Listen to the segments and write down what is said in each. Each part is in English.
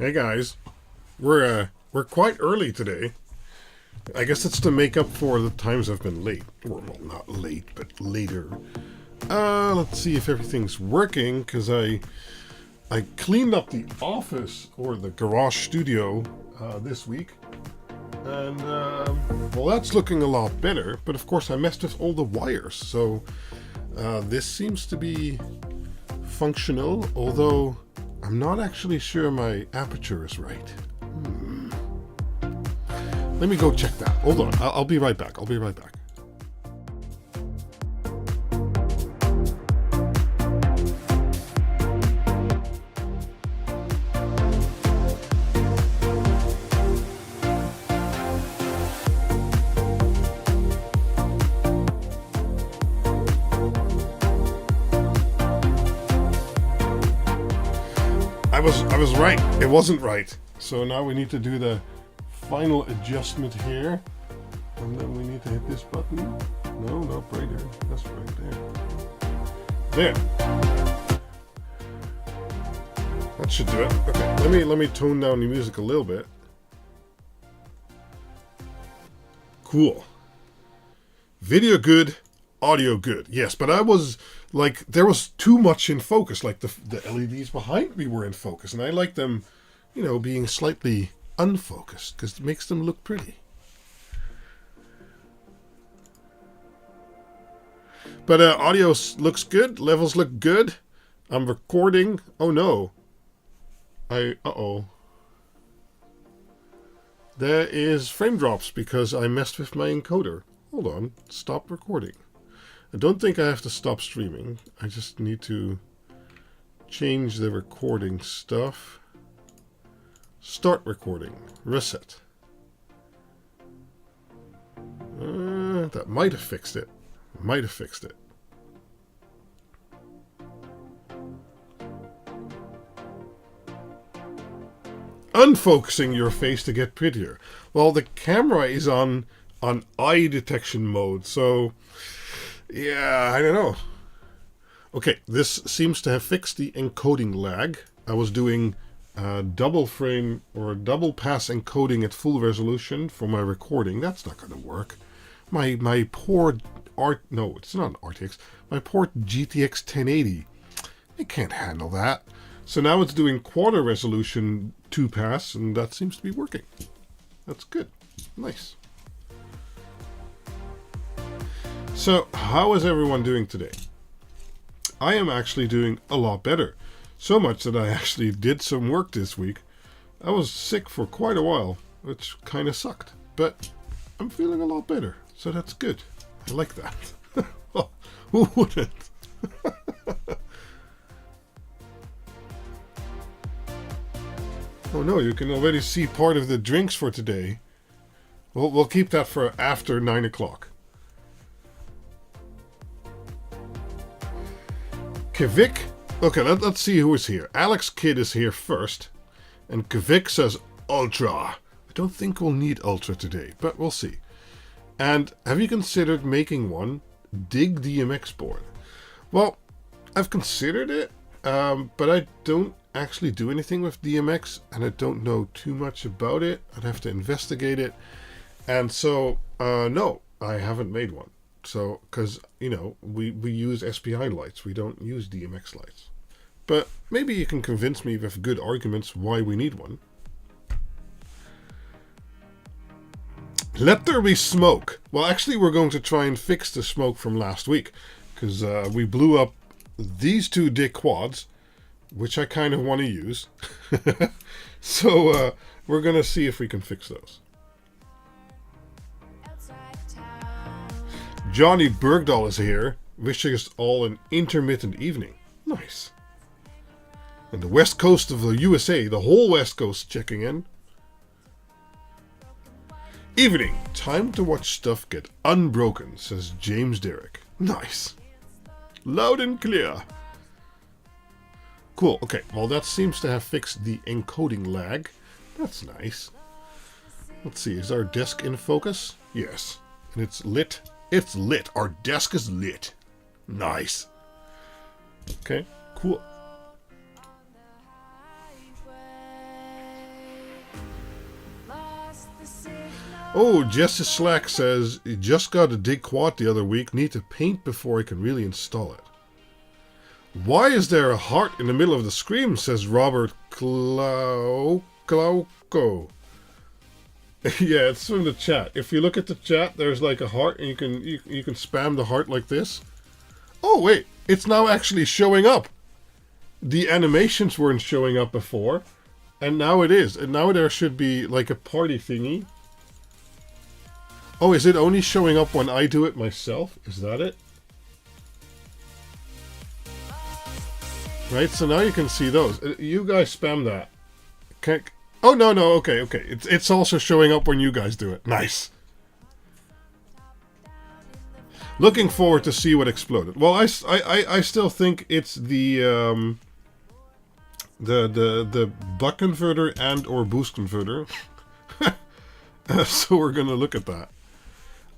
Hey guys, we're quite early today. I guess it's to make up for the times I've been late. Well, not late, but later. Let's see if everything's working, because I cleaned up the office, or the garage studio, this week. And, well, that's looking a lot better, but of course I messed with all the wires, so this seems to be functional, although I'm not actually sure my aperture is right. Let me go check that. Hold on, I'll be right back. I was right. It wasn't right. So now we need to do the final adjustment here. And then we need to hit this button. No, not right there. That's right there. There. That should do it. Okay, let me tone down the music a little bit. Cool. Video good, audio good. Yes, but I was like, there was too much in focus. Like the LEDs behind me were in focus, and I like them, you know, being slightly unfocused because it makes them look pretty. But audio looks good. Levels look good. I'm recording. Oh no. Uh-oh. There is frame drops because I messed with my encoder. Hold on. Stop recording. I don't think I have to stop streaming. I just need to change the recording stuff. Start recording. Reset. That might have fixed it. Unfocusing your face to get prettier. Well, the camera is on eye detection mode, so yeah, I don't know. Okay, this seems to have fixed the encoding lag. I was doing double frame or double pass encoding at full resolution for my recording. That's not going to work. My poor no, it's not an RTX. My poor GTX 1080. It can't handle that. So now it's doing quarter resolution 2 pass, and that seems to be working. That's good. Nice. So, how is everyone doing today? I am actually doing a lot better. So much that I actually did some work this week. I was sick for quite a while, which kind of sucked. But I'm feeling a lot better, so that's good. I like that. Well, who wouldn't? Oh no, you can already see part of the drinks for today. Well, we'll keep that for after 9 o'clock. Kivik? Okay, let's see who is here. Alex Kidd is here first. And Kivik says Ultra. I don't think we'll need Ultra today, but we'll see. And have you considered making one Dig DMX board? Well, I've considered it, but I don't actually do anything with DMX, and I don't know too much about it. I'd have to investigate it. And so, no, I haven't made one. So, because, you know, we use SPI lights. We don't use DMX lights. But maybe you can convince me with good arguments why we need one. Let there be smoke. Well, actually, we're going to try and fix the smoke from last week. Because we blew up these two dick quads, which I kind of want to use. So, we're going to see if we can fix those. Johnny Bergdahl is here, wishing us all an intermittent evening. Nice. And the west coast of the USA, the whole west coast checking in. Evening. Time to watch stuff get unbroken, says James Derrick. Nice. Loud and clear. Cool. Okay, well that seems to have fixed the encoding lag. That's nice. Let's see, is our desk in focus? Yes. And it's lit. It's lit. Our desk is lit. Nice. Okay, cool. Oh, Jesse Slack says, just got a dig quad the other week. Need to paint before I can really install it. Why is there a heart in the middle of the screen? Says Robert Klauko. Yeah, it's from the chat. If you look at the chat, there's like a heart, and you can spam the heart like this. Oh wait, it's now actually showing up. The animations weren't showing up before, and now it is. And now there should be like a party thingy. Oh, is it only showing up when I do it myself? Is that it? Right, so now you can see those. You guys spam that. Oh, no, okay. It's also showing up when you guys do it. Nice. Looking forward to see what exploded. Well, I still think it's the buck converter and or boost converter. So we're gonna look at that.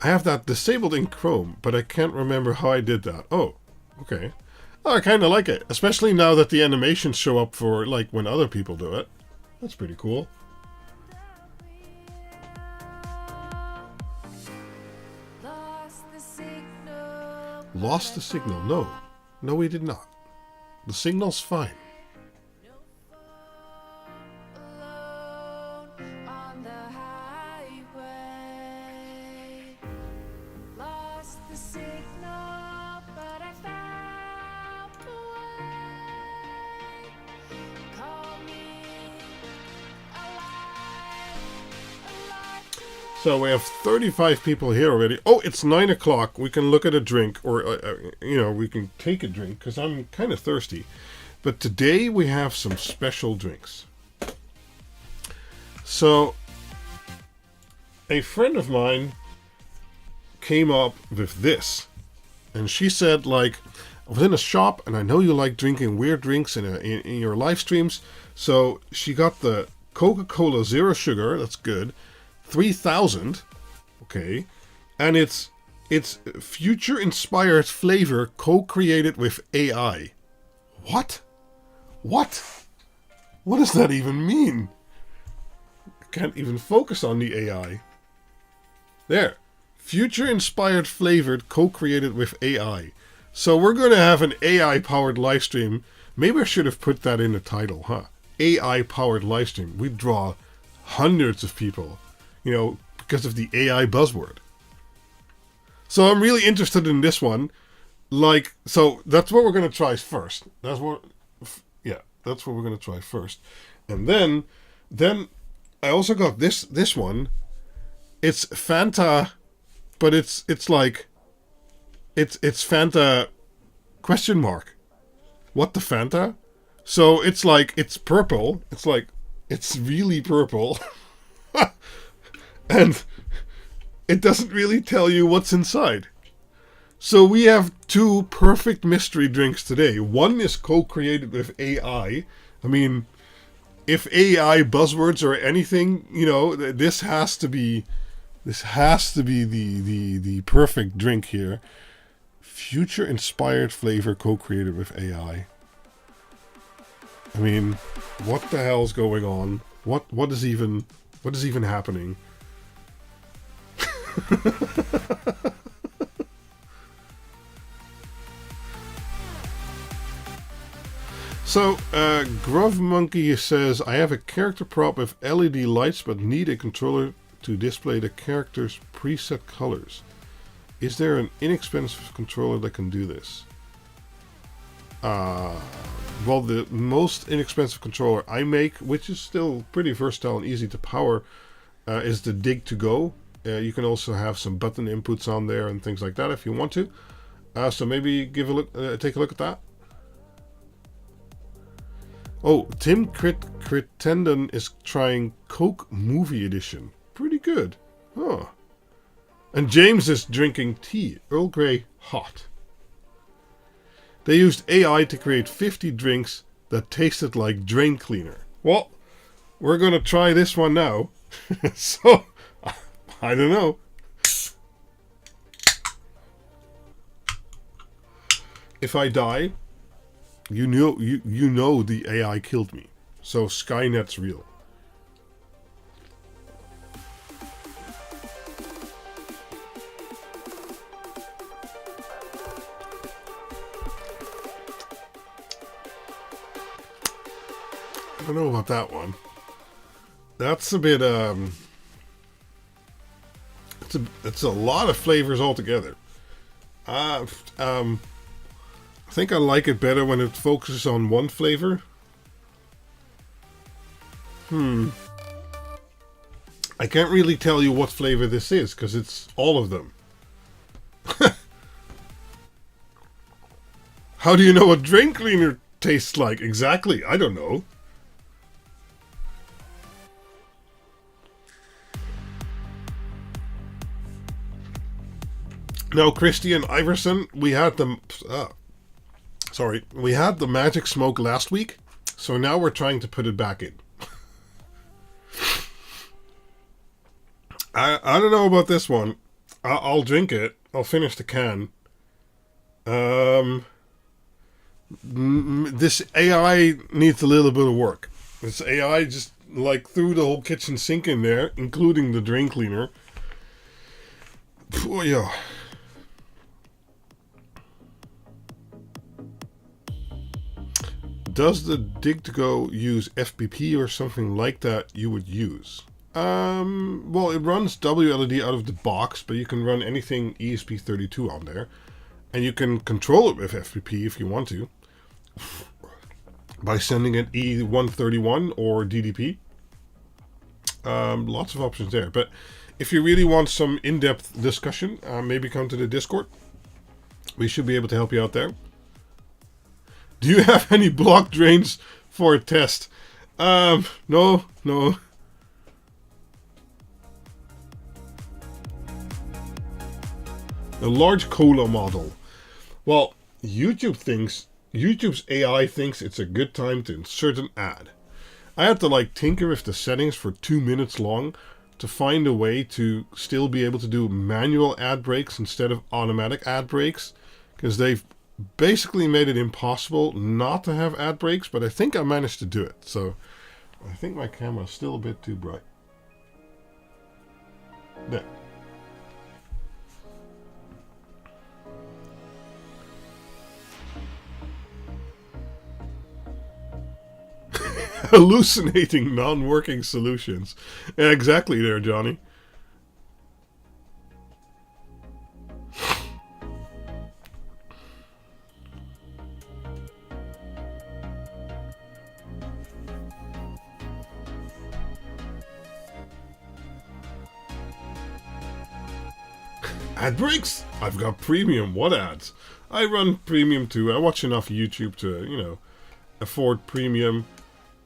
I have that disabled in Chrome, but I can't remember how I did that. Oh, okay. Oh, I kind of like it, especially now that the animations show up for like when other people do it. That's pretty cool. Lost the signal? No. No, we did not. The signal's fine. So we have 35 people here already. Oh, it's 9 o'clock. We can look at a drink, or we can take a drink because I'm kind of thirsty. But today we have some special drinks. So a friend of mine came up with this, and she said, like, I was in a shop, and I know you like drinking weird drinks in your live streams. So she got the Coca-Cola Zero Sugar. That's good. 3000, okay, and it's future-inspired flavor co-created with AI. What does that even mean? I can't even focus on the AI. There, future-inspired flavored co-created with AI. So we're going to have an AI-powered live stream. Maybe I should have put that in the title, huh? AI-powered live stream. We draw hundreds of people. Because of the AI buzzword. So I'm really interested in this one. So that's what we're going to try first. That's what we're going to try first. And then I also got this one. It's Fanta, but it's Fanta question mark. What the Fanta? So it's purple. It's really purple. And it doesn't really tell you what's inside. So we have two perfect mystery drinks today. One is co-created with AI. I mean, if AI buzzwords are anything, this has to be the perfect drink here. Future-inspired flavor co-created with AI. I mean, what the hell's going on? What is even happening? So, Grove Monkey says, I have a character prop with LED lights but need a controller to display the character's preset colors. Is there an inexpensive controller that can do this? Well, the most inexpensive controller I make, which is still pretty versatile and easy to power, is the Dig2Go. You can also have some button inputs on there and things like that if you want to. So maybe take a look at that. Oh, Tim Crittenden is trying Coke Movie Edition. Pretty good. Huh. And James is drinking tea, Earl Grey hot. They used AI to create 50 drinks that tasted like drain cleaner. Well, we're going to try this one now. So, I don't know. If I die, you know the AI killed me. So Skynet's real. don't know about that one. That's a bit, it's a lot of flavors altogether. I think I like it better when it focuses on one flavor. I can't really tell you what flavor this is because it's all of them. How do you know what drain cleaner tastes like? Exactly, I don't know. Now, Christian Iverson, we had the magic smoke last week, so now we're trying to put it back in. I don't know about this one. I'll drink it. I'll finish the can. This AI needs a little bit of work. This AI just like threw the whole kitchen sink in there, including the drain cleaner. Oh yeah. Does the Dig2Go use FPP or something like that you would use? Well, it runs WLED out of the box, but you can run anything ESP32 on there. And you can control it with FPP if you want to. By sending it E131 or DDP. Lots of options there. But if you really want some in-depth discussion, maybe come to the Discord. We should be able to help you out there. Do you have any block drains for a test? No. A large cola model. Well, YouTube's AI thinks it's a good time to insert an ad. I had to like tinker with the settings for 2 minutes long to find a way to still be able to do manual ad breaks instead of automatic ad breaks, because they've basically made it impossible not to have ad breaks, but I think I managed to do it. So I think my camera's still a bit too bright. There. Hallucinating non-working solutions. Yeah, exactly there, Johnny. Ad breaks? I've got premium. What ads? I run premium too. I watch enough YouTube to, afford premium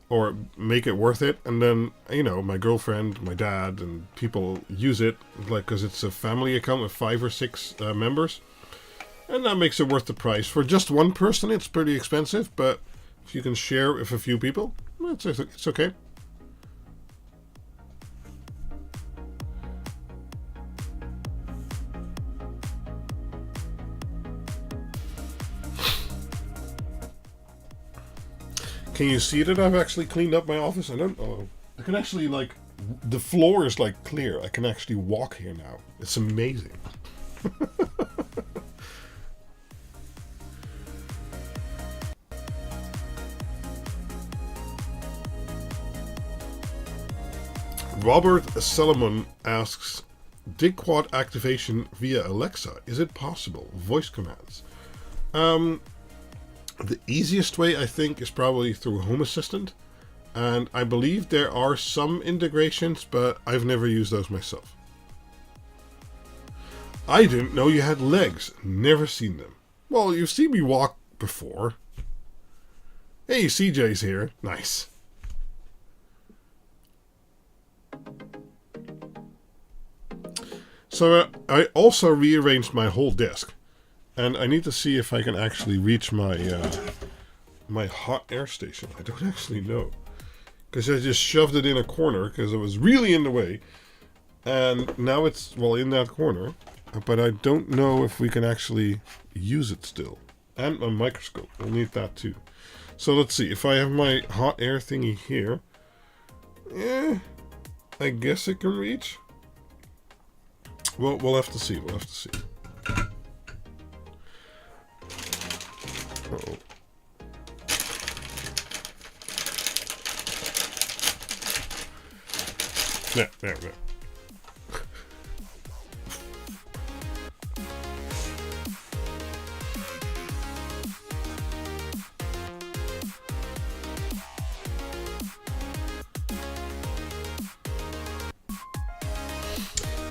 or make it worth it. And then, my girlfriend, my dad, and people use it because it's a family account with 5 or 6 members. And that makes it worth the price. For just one person, it's pretty expensive. But if you can share with a few people, it's okay. Can you see that I've actually cleaned up my office? I don't know. I can actually, the floor is, clear. I can actually walk here now. It's amazing. Robert Solomon asks, DigQuad activation via Alexa. Is it possible? Voice commands. The easiest way, I think, is probably through Home Assistant. And I believe there are some integrations, but I've never used those myself. I didn't know you had legs. Never seen them. Well, you've seen me walk before. Hey, CJ's here. Nice. So I also rearranged my whole desk. And I need to see if I can actually reach my my hot air station. I don't actually know. Because I just shoved it in a corner because it was really in the way. And now it's, in that corner. But I don't know if we can actually use it still. And a microscope. We'll need that too. So let's see. If I have my hot air thingy here. I guess it can reach. Well, we'll have to see. Uh-oh. There.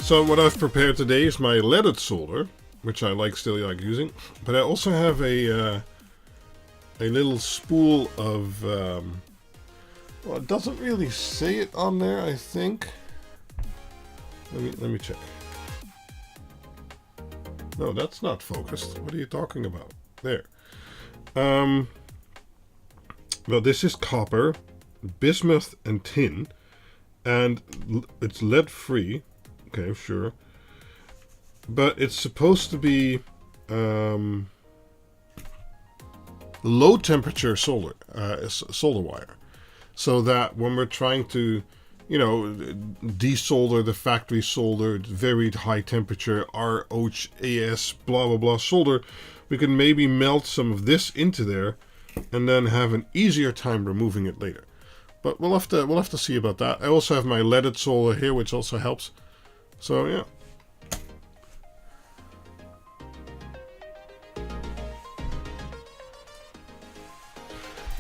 So what I've prepared today is my leaded solder, which I still like using, but I also have a little spool of well, it doesn't really say it on there, I think. Let me check. No, that's not focused. What are you talking about? There. Well, this is copper, bismuth, and tin, and it's lead free. Okay, sure. But it's supposed to be low temperature solder wire, so that when we're trying to, desolder the factory soldered, very high temperature ROHAS blah blah blah solder, we can maybe melt some of this into there, and then have an easier time removing it later. But we'll have to see about that. I also have my leaded solder here, which also helps. So yeah.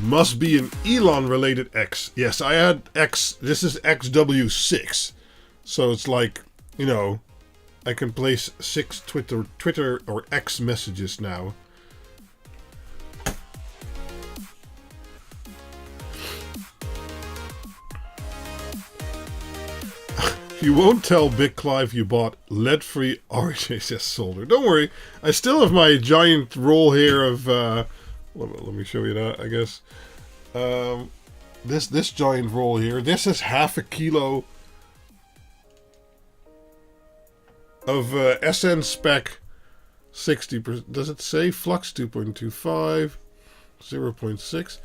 Must be an Elon related X. Yes, I had X. This is XW6. So it's like, I can place 6 Twitter or X messages now. You won't tell Big Clive you bought lead-free RHS solder. Don't worry, I still have my giant roll here of. Let me show you that. I guess this giant roll here. This is half a kilo of SN spec 60%. Does it say flux 2.25, 0.6?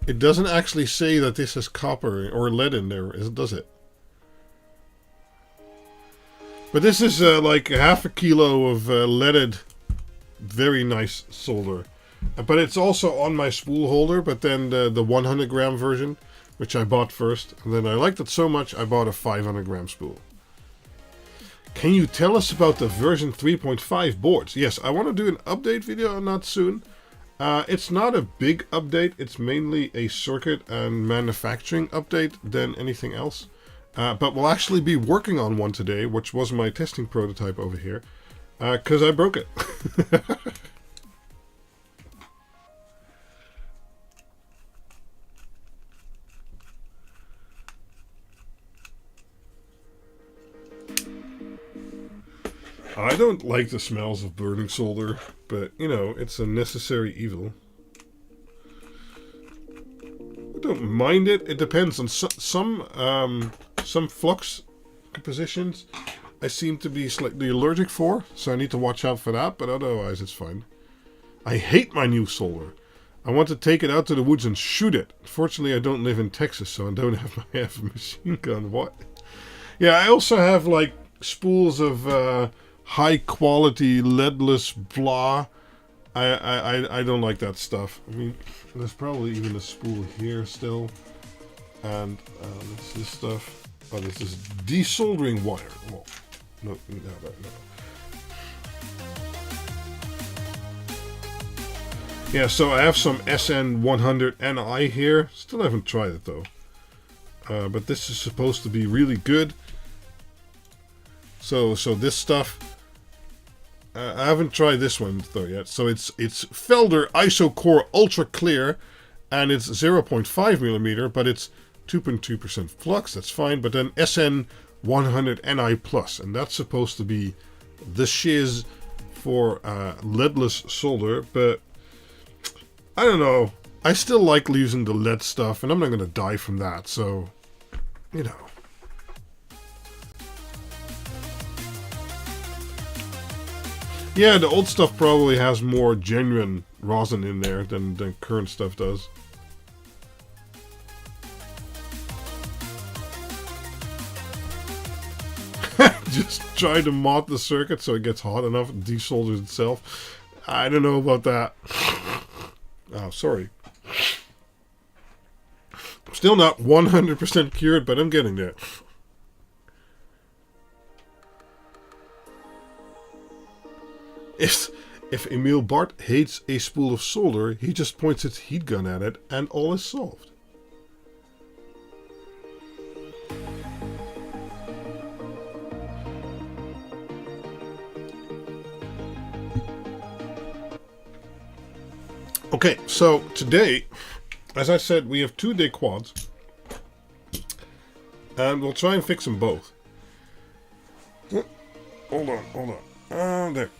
It doesn't actually say that this has copper or lead in there, does it? But this is like half a kilo of leaded, very nice solder. But it's also on my spool holder, but then the 100 gram version, which I bought first. And then I liked it so much, I bought a 500 gram spool. Can you tell us about the version 3.5 boards? Yes, I want to do an update video on that soon. It's not a big update. It's mainly a circuit and manufacturing update than anything else. But we'll actually be working on one today, which was my testing prototype over here, because I broke it. I don't like the smells of burning solder, but, it's a necessary evil. I don't mind it. It depends on some flux compositions I seem to be slightly allergic for, so I need to watch out for that, but otherwise it's fine. I hate my new solder. I want to take it out to the woods and shoot it. Fortunately, I don't live in Texas, so I don't have a machine gun. What? Yeah, I also have like spools of high quality leadless blah. I don't like that stuff. I mean, there's probably even a spool here still. And what's this stuff? Oh, this is desoldering wire. Well, no. Yeah, so I have some SN100NI here. Still haven't tried it though. But this is supposed to be really good. So this stuff. I haven't tried this one though yet. So it's Felder IsoCore Ultra Clear, and it's 0.5 millimeter, but it's 2.2% flux. That's fine. But then SN100NI Plus, and that's supposed to be the shiz for leadless solder. But I don't know. I still like using the lead stuff, and I'm not going to die from that. So, Yeah, the old stuff probably has more genuine rosin in there than current stuff does. Just try to mod the circuit so it gets hot enough and desolders itself. I don't know about that. Oh, sorry. I'm still not 100% cured, but I'm getting there. If Emil Bart hates a spool of solder, he just points his heat gun at it and all is solved. Okay, so today, as I said, we have 2-day quads. And we'll try and fix them both. Hold on. There.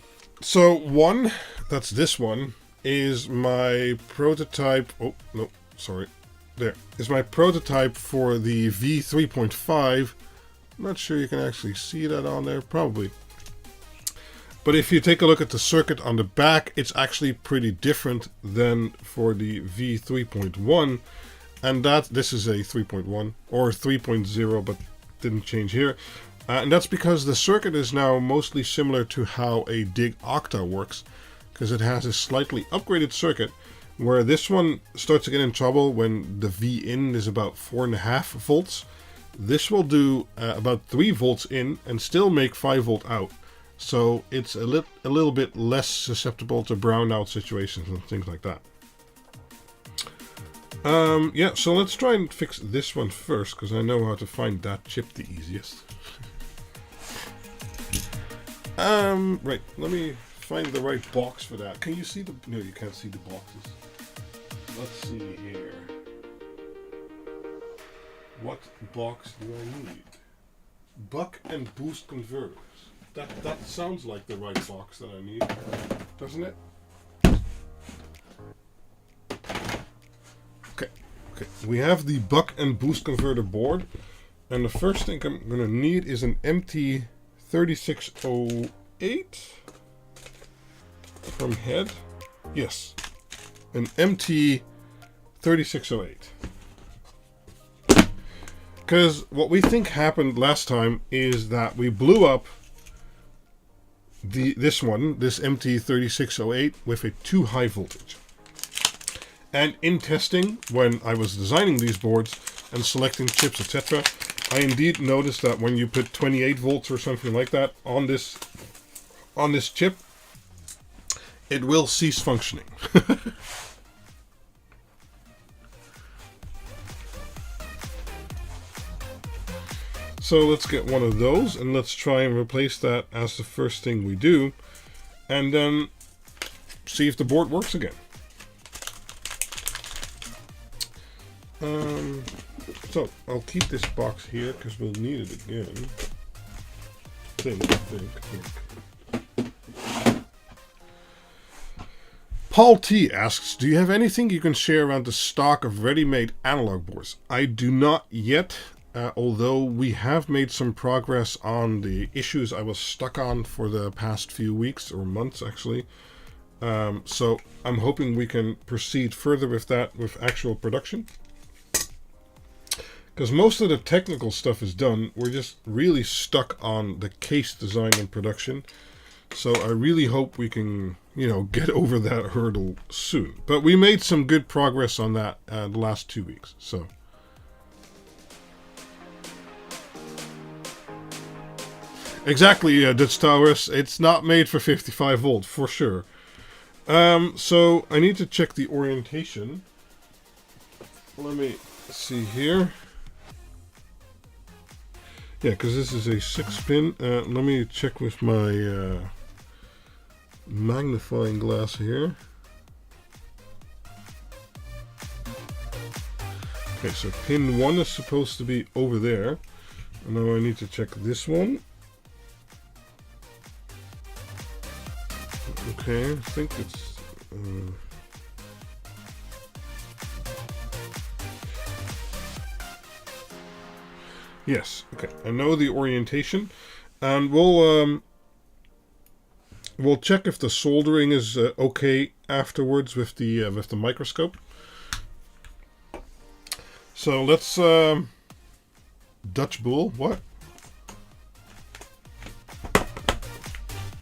So one, that's this one, is my prototype. Oh, no, sorry. There. Is my prototype for the V3.5. I'm not sure you can actually see that on there. Probably. But if you take a look at the circuit on the back, it's actually pretty different than for the V3.1. And this is a 3.1 or 3.0, but didn't change here. And that's because the circuit is now mostly similar to how a DIG Octa works, because it has a slightly upgraded circuit where this one starts to get in trouble when the V in is about 4.5 volts. This will do about 3 volts in and still make 5 volt out. So it's a little bit less susceptible to brownout situations and things like that. Yeah, so let's try and fix this one first, because I know how to find that chip the easiest. Right, let me find the right box for that. Can you see the... No, you can't see the boxes. Let's see here. What box do I need? Buck and boost converters. That sounds like the right box that I need, doesn't it? Okay, we have the buck and boost converter board, and the first thing I'm going to need is an MT3608 from head. Yes, an MT3608. Because what we think happened last time is that we blew up this MT3608 with a too high voltage. And in testing, when I was designing these boards and selecting chips, etc., I indeed noticed that when you put 28 volts or something like that on this chip, it will cease functioning. So let's get one of those and let's try and replace that as the first thing we do, and then see if the board works again. So I'll keep this box here because we'll need it again. Think. Paul T asks, do you have anything you can share around the stock of ready-made analog boards? I do not yet. Although we have made some progress on the issues I was stuck on for the past few weeks or months, actually. So I'm hoping we can proceed further with that with actual production. Because most of the technical stuff is done. We're just really stuck on the case design and production. So I really hope we can, get over that hurdle soon. But we made some good progress on that the last 2 weeks. So. Exactly, Dutch Towers. It's not made for 55 volt, for sure. So I need to check the orientation. Let me see here. Yeah, because this is a 6-pin. Let me check with my magnifying glass here. Okay, so pin 1 is supposed to be over there. And now I need to check this one. Okay, I think it's... Yes, okay, I know the orientation. And we'll check if the soldering is okay afterwards with the microscope. So let's... Dutch Bull, what?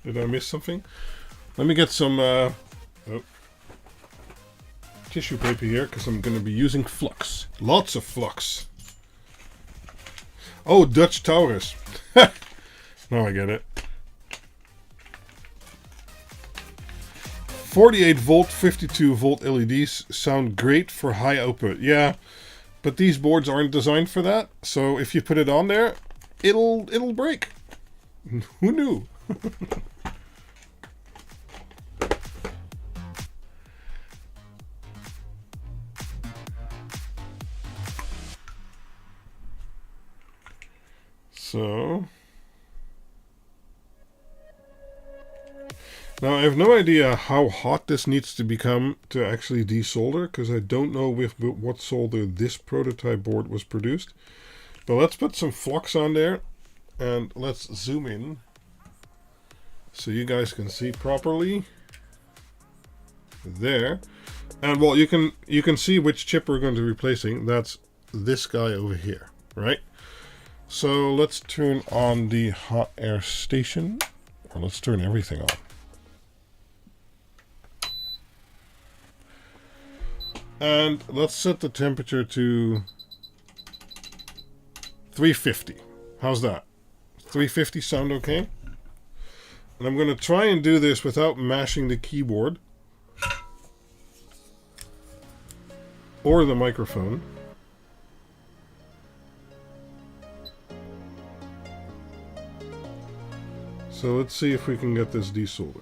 Did I miss something? Let me get some tissue paper here, because I'm going to be using flux. Lots of flux. Oh, Dutch Taurus. Now I get it. 48 volt, 52 volt LEDs sound great for high output. Yeah, but these boards aren't designed for that. So if you put it on there, it'll break. Who knew? So now I have no idea how hot this needs to become to actually desolder, because I don't know with what solder this prototype board was produced. But let's put some flux on there and let's zoom in so you guys can see properly. There. And well, you can see which chip we're going to be replacing. That's this guy over here, right? So let's turn on the hot air station, or let's turn everything on. And let's set the temperature to 350. How's that? 350 sound okay? And I'm going to try and do this without mashing the keyboard or the microphone. So let's see if we can get this desoldered.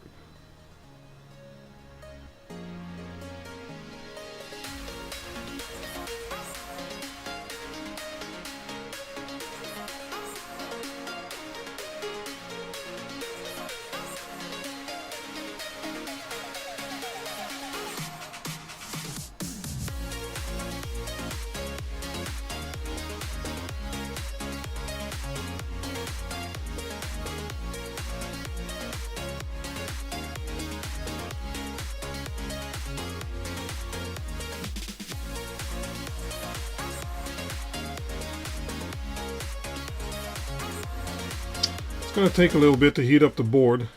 It's going to take a little bit to heat up the board.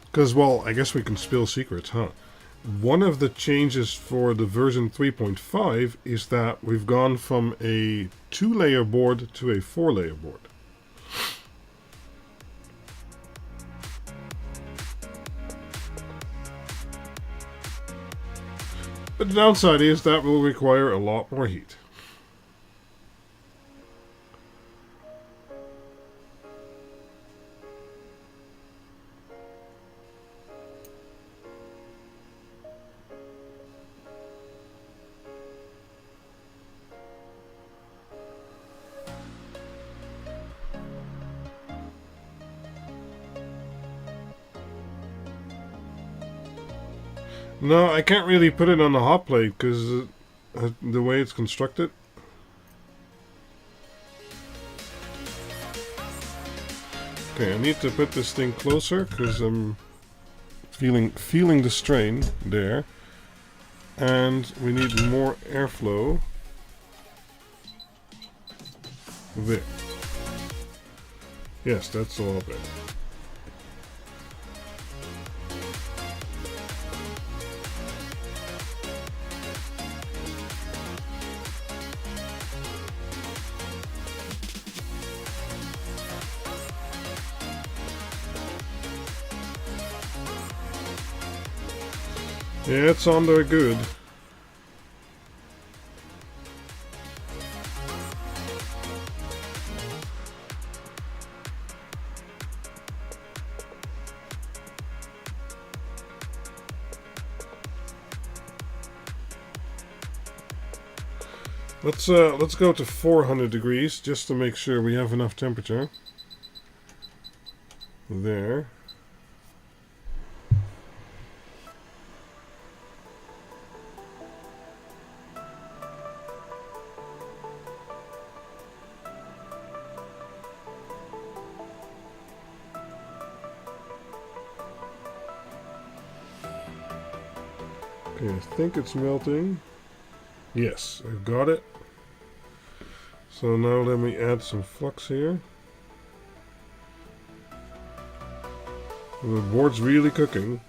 Because, well, I guess we can spill secrets, huh? One of the changes for the version 3.5 is that we've gone from a 2-layer board to a 4-layer board. But the downside is that will require a lot more heat. No, I can't really put it on the hot plate because the way it's constructed. Okay, I need to put this thing closer because I'm feeling the strain there, and we need more airflow there. Yes, that's a lot better. Yeah, it's on there good. Let's go to 400 degrees just to make sure we have enough temperature. There. Okay, I think it's melting. Yes, I've got it. So now let me add some flux here. The board's really cooking.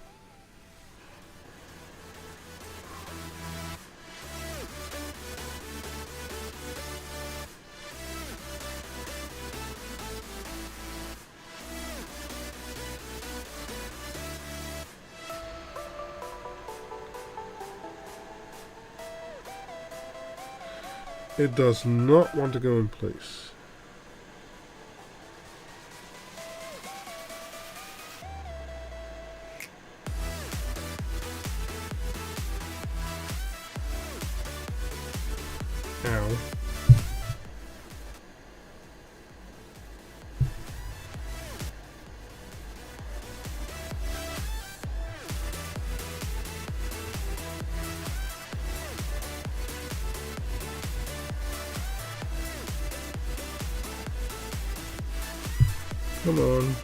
It does not want to go in place. Ow. Come on.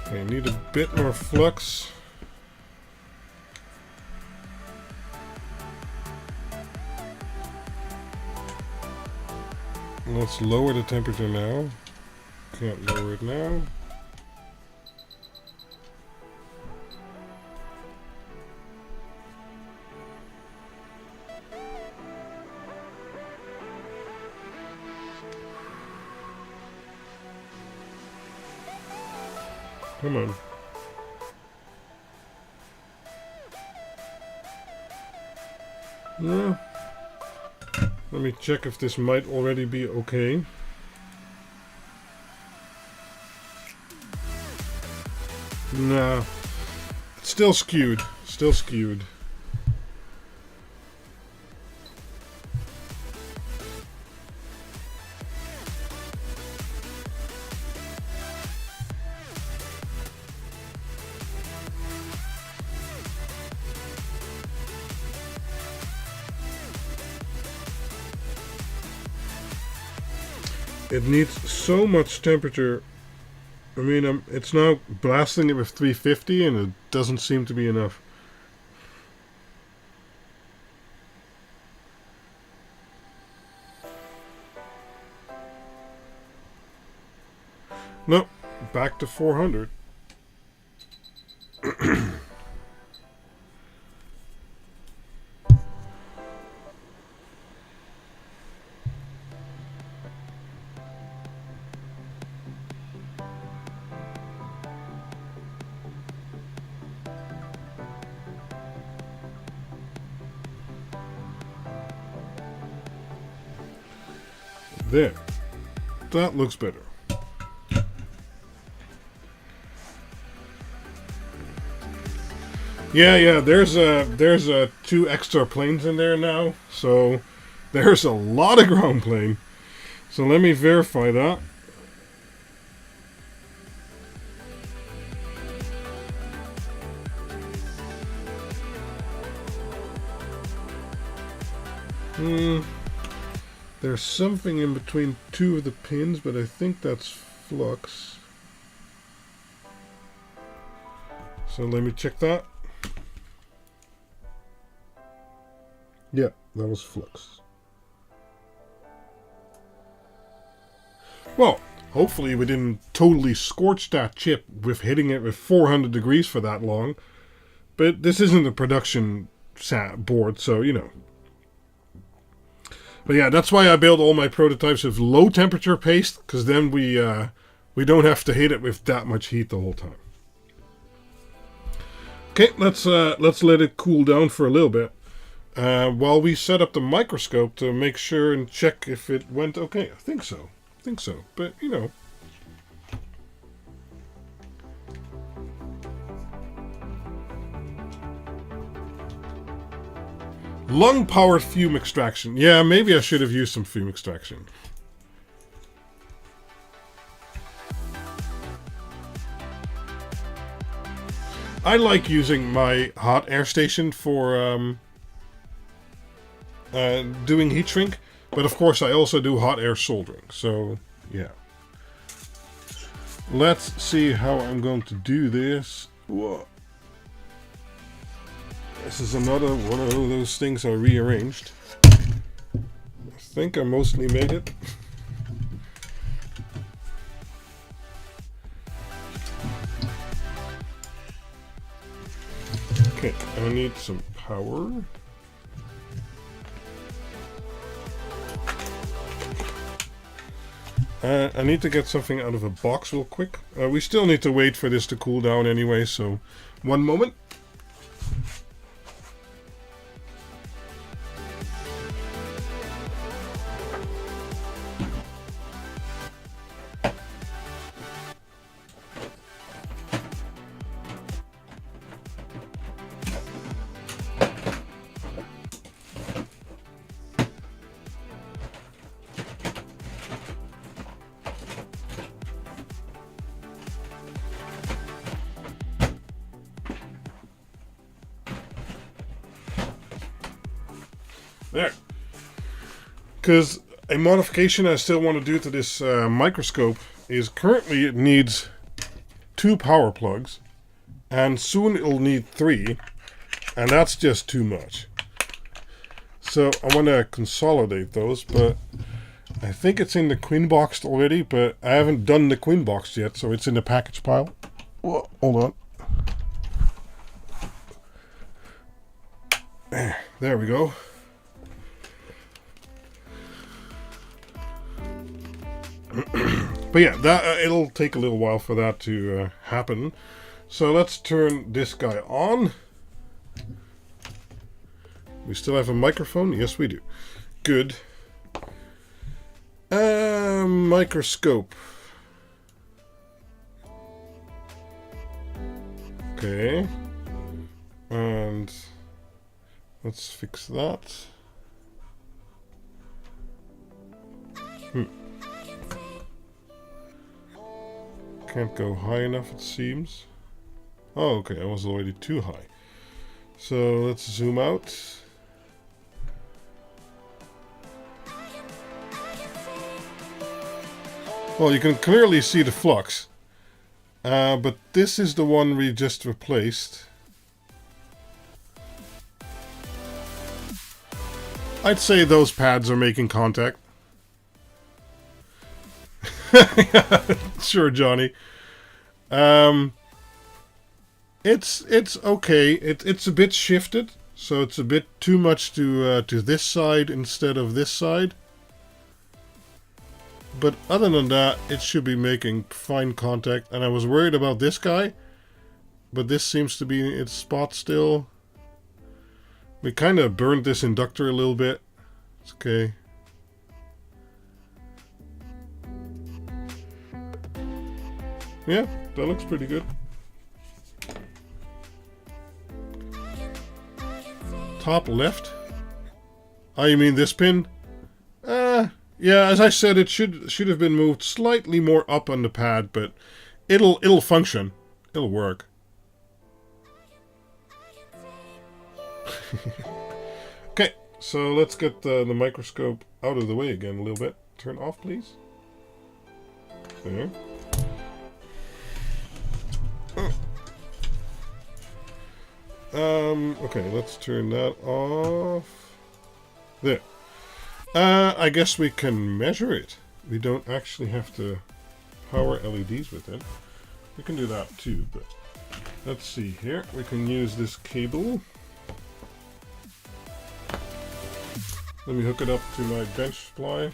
Okay, need a bit more flux. Let's lower the temperature now. Can't lower it now. Come on. No. Let me check if this might already be okay. Nah. It's still skewed. Still skewed. It needs so much temperature. I mean, it's now blasting it with 350 and it doesn't seem to be enough. No, back to 400. There. That looks better. Yeah, there's two extra planes in there now, so there's a lot of ground plane. So let me verify that. There's something in between two of the pins, but I think that's flux. So let me check that. Yeah, that was flux. Well, hopefully we didn't totally scorch that chip with hitting it with 400 degrees for that long. But this isn't a production board, so you know. But yeah, that's why I build all my prototypes with low temperature paste, because then we don't have to hit it with that much heat the whole time. Okay, let's let it cool down for a little bit while we set up the microscope to make sure and check if it went okay. I think so, but you know. Lung-powered fume extraction. Yeah, maybe I should have used some fume extraction. I like using my hot air station for doing heat shrink, but of course I also do hot air soldering, so yeah. Let's see how I'm going to do this. Whoa. This is another one of those things I rearranged. I think I mostly made it. Okay, I need some power. I need to get something out of a box real quick. We still need to wait for this to cool down anyway, so one moment. There. Because a modification I still want to do to this microscope is currently it needs 2 power plugs, and soon it'll need 3, and that's just too much. So I want to consolidate those, but I think it's in the Quinboxed already, but I haven't done the Quinboxed yet, so it's in the package pile. Whoa, hold on. There we go. But yeah, that it'll take a little while for that to happen. So let's turn this guy on. We still have a microphone? Yes, we do. Good. Microscope. Okay. And let's fix that. Can't go high enough, it seems. Oh, okay, I was already too high. So let's zoom out. Well, you can clearly see the flux. But this is the one we just replaced. I'd say those pads are making contact. Sure, Johnny. It's okay. It's a bit shifted, so it's a bit too much to this side instead of this side. But other than that, it should be making fine contact. And I was worried about this guy, but this seems to be in its spot still. We kind of burned this inductor a little bit. It's okay. Yeah, that looks pretty good. Top left? Oh, you mean this pin? Yeah, as I said, it should have been moved slightly more up on the pad, but it'll function. It'll work. Okay, so let's get the microscope out of the way again a little bit. Turn off, please. There. Okay, let's turn that off. There. I guess we can measure it. We don't actually have to power LEDs with it. We can do that too, but let's see here. We can use this cable. Let me hook it up to my bench supply.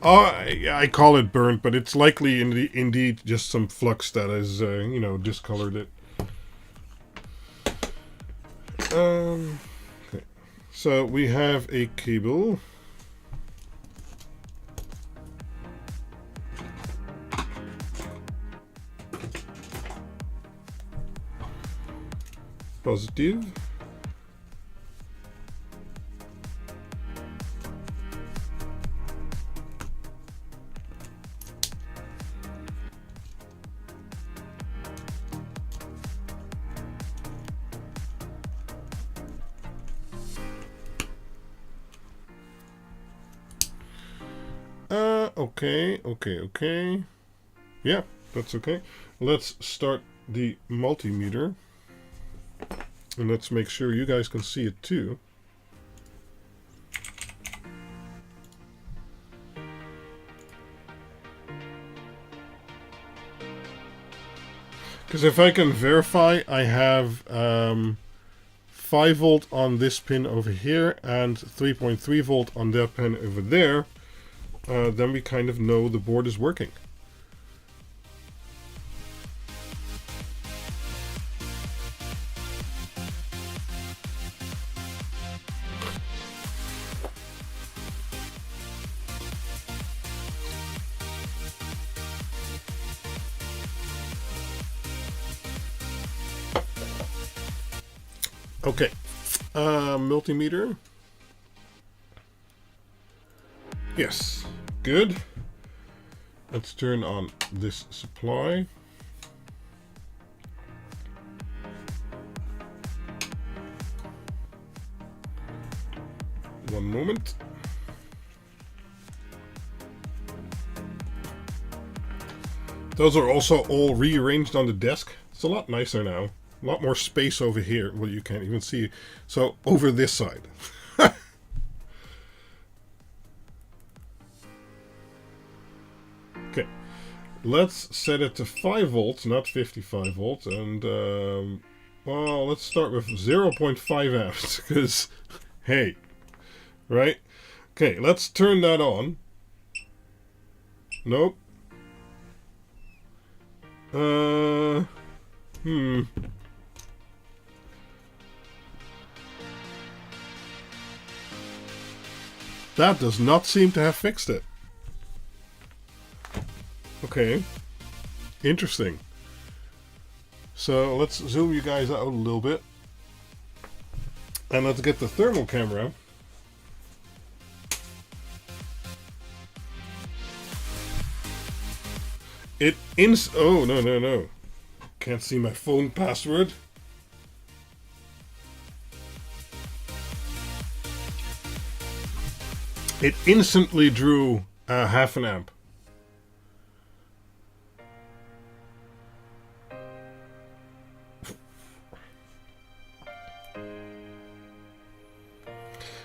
Oh, I call it burnt, but it's likely indeed just some flux that has, you know, discolored it. Okay. So we have a cable. Positive. Okay. Yeah, that's okay. Let's start the multimeter. And let's make sure you guys can see it too. Because if I can verify, I have 5 volt on this pin over here and 3.3 volt on that pin over there, then we kind of know the board is working. Okay, multimeter. Yes, good. Let's turn on this supply. One moment. Those are also all rearranged on the desk. It's a lot nicer now. A lot more space over here. Well, you can't even see. So, over this side. Okay. Let's set it to 5 volts, not 55 volts. And, well, let's start with 0.5 amps. Because, hey. Right? Okay, let's turn that on. Nope. That does not seem to have fixed it. Okay. Interesting. So let's zoom you guys out a little bit. And let's get the thermal camera. Oh, no. Can't see my phone password. It instantly drew half an amp.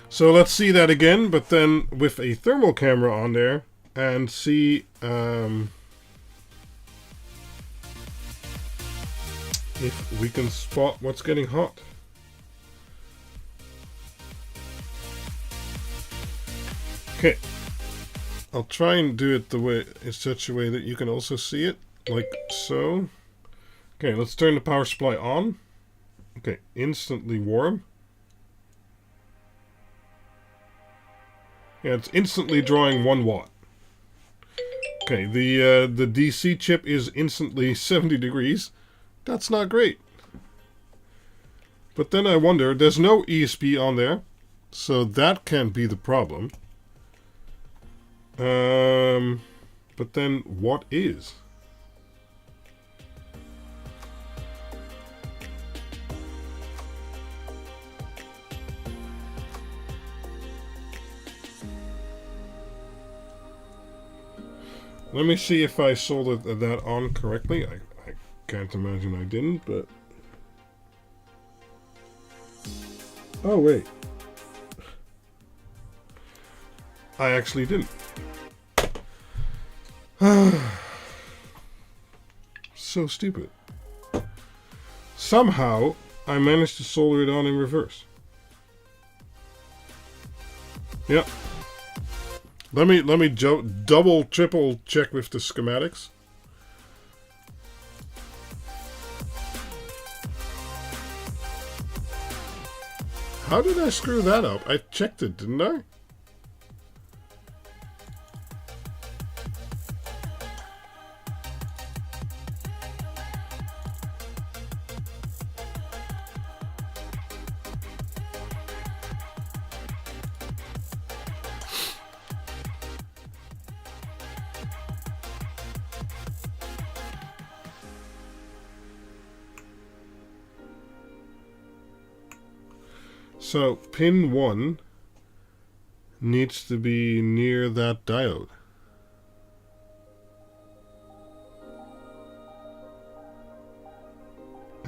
So let's see that again, but then with a thermal camera on there and see if we can spot what's getting hot. Okay, I'll try and do it in such a way that you can also see it, like so. Okay, let's turn the power supply on. Okay, instantly warm. Yeah, it's instantly drawing 1 watt. Okay, the DC chip is instantly 70 degrees. That's not great. But then I wonder, there's no ESP on there, so that can't be the problem. But then what is? Let me see if I soldered that on correctly. I can't imagine I didn't, but... Oh, wait. I actually didn't. So stupid. Somehow, I managed to solder it on in reverse. Yep. Let me double, triple check with the schematics. How did I screw that up? I checked it, didn't I? So, pin 1 needs to be near that diode.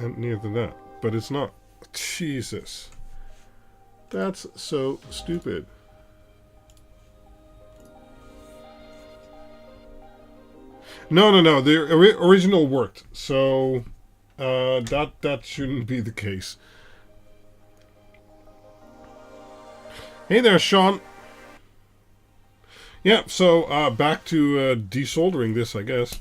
and near to that. But it's not. Jesus. That's so stupid. No. The original worked. So that shouldn't be the case. Hey there, Sean. Yeah, so back to desoldering this, I guess.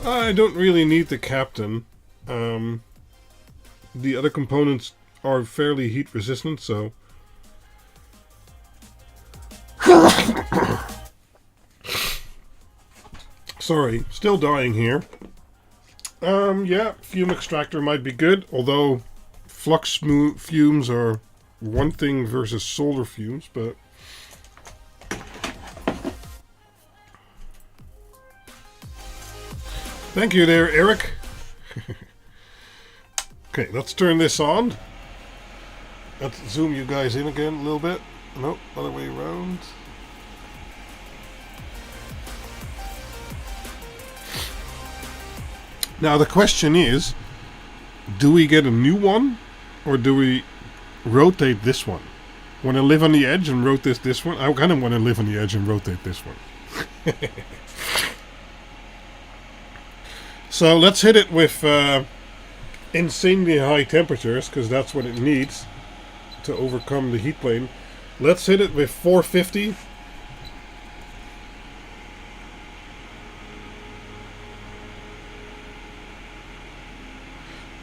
I don't really need the captain. The other components are fairly heat resistant, so... Sorry, still dying here. Yeah, fume extractor might be good, although flux fumes are one thing versus solder fumes, but... Thank you there, Eric. Okay, let's turn this on. Let's zoom you guys in again a little bit. Nope, other way around. Now the question is, do we get a new one, or do we rotate this one? Want to live on the edge and rotate this one? I kind of want to live on the edge and rotate this one. So let's hit it with insanely high temperatures, because that's what it needs to overcome the heat plane. Let's hit it with 450.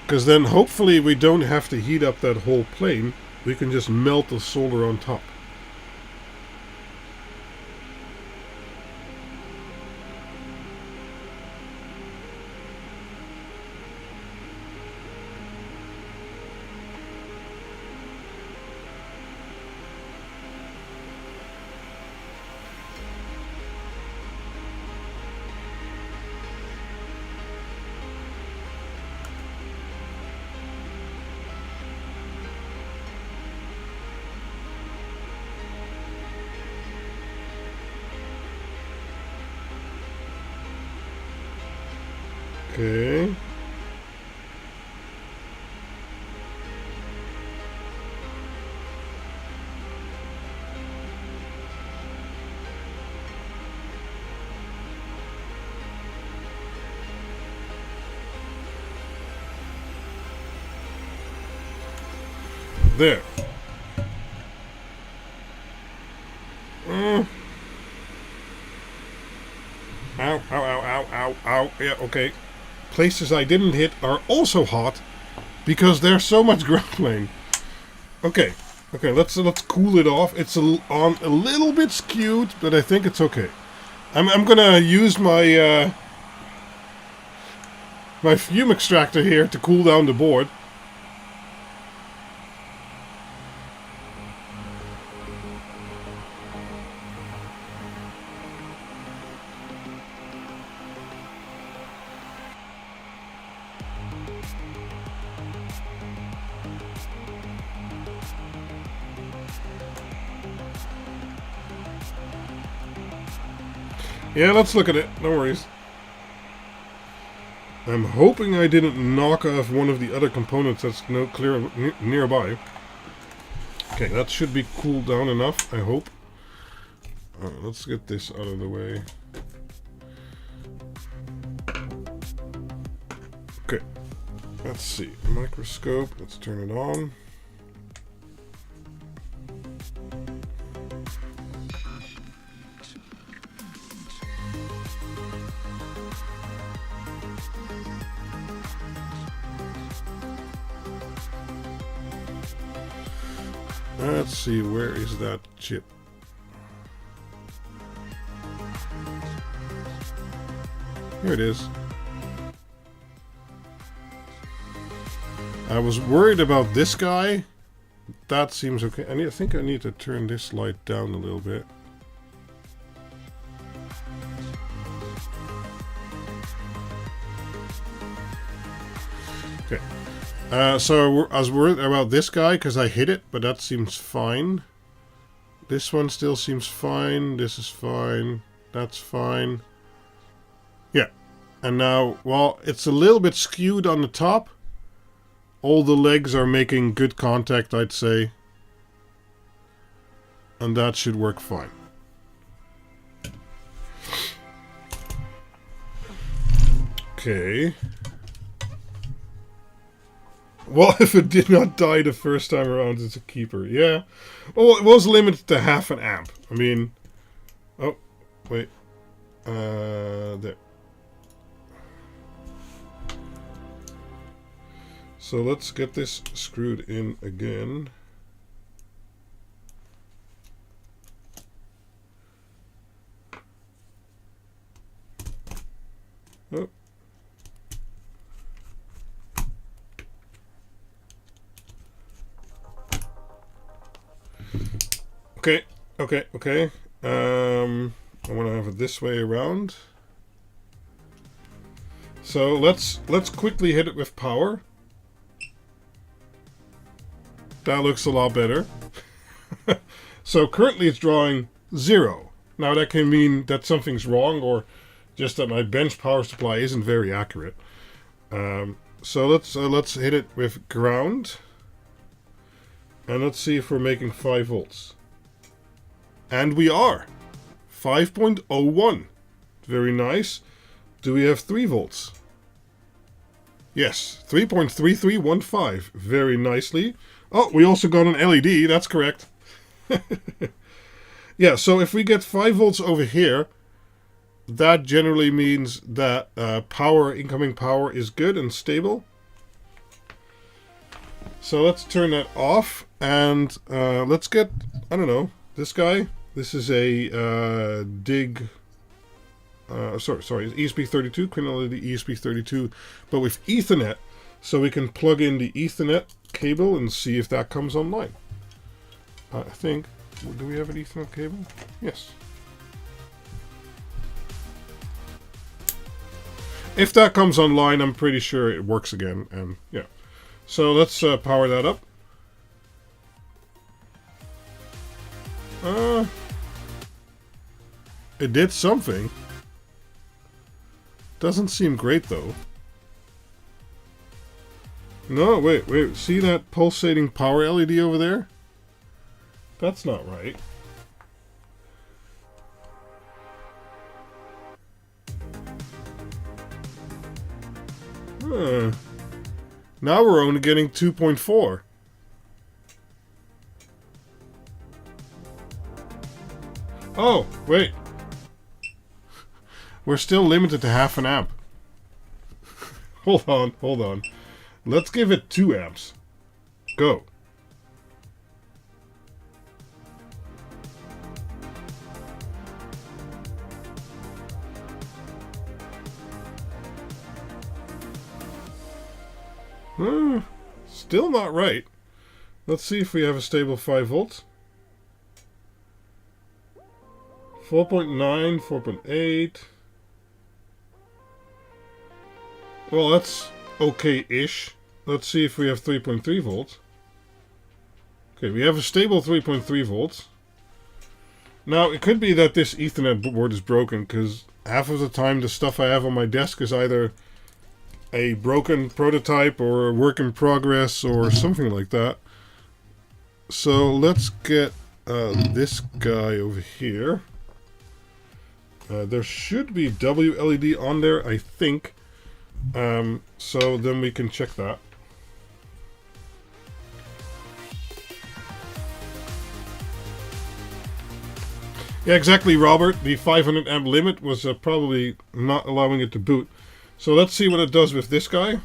Because then hopefully we don't have to heat up that whole plane. We can just melt the solder on top. Okay. There. Ow, ow, ow, ow, ow, ow. Yeah, okay. Places I didn't hit are also hot because there's so much ground plane. Okay, let's cool it off. It's on a little bit skewed, but I think it's okay. I'm gonna use my my fume extractor here to cool down the board. Yeah, let's look at it. No worries. I'm hoping I didn't knock off one of the other components that's nearby. Okay, that should be cooled down enough, I hope. Let's get this out of the way. Okay, let's see. Microscope, let's turn it on. Let's see, where is that chip? Here it is. I was worried about this guy. That seems okay. I think I need to turn this light down a little bit. Okay. So I was worried about this guy because I hit it, but that seems fine. This one still seems fine. This is fine. That's fine. Yeah. And now, well, it's a little bit skewed on the top. All the legs are making good contact, I'd say. And that should work fine. Okay. Well, if it did not die the first time around, it's a keeper. Yeah. Well, it was limited to half an amp. I mean... Oh, wait. There. So let's get this screwed in again. Oh. Okay. I want to have it this way around. So let's quickly hit it with power. That looks a lot better. So currently it's drawing 0. Now that can mean that something's wrong, or just that my bench power supply isn't very accurate. So let's hit it with ground. And let's see if we're making 5 volts. And we are. 5.01. Very nice. Do we have 3 volts? Yes. 3.3315. Very nicely. Oh, we also got an LED. That's correct. Yeah, so if we get 5 volts over here, that generally means that incoming power is good and stable. So let's turn that off, and let's get, I don't know, this guy. This is a ESP32, Quinled LED ESP32, but with Ethernet, so we can plug in the Ethernet cable and see if that comes online. I think, do we have an Ethernet cable? Yes. If that comes online, I'm pretty sure it works again, and yeah. So let's power that up. It did something. Doesn't seem great though. No, wait. See that pulsating power LED over there? That's not right. Now we're only getting 2.4. Oh, wait. We're still limited to half an amp. Hold on. Let's give it 2 amps. Go. Still not right. Let's see if we have a stable 5 volts. 4.9, 4.8. Well, that's okay-ish. Let's see if we have 3.3 volts. Okay, we have a stable 3.3 volts. Now, it could be that this Ethernet board is broken, because half of the time the stuff I have on my desk is either a broken prototype or a work in progress or something like that. So let's get this guy over here. There should be WLED on there, I think. So then we can check that. Yeah, exactly, Robert. The 500 amp limit was probably not allowing it to boot. So let's see what it does with this guy.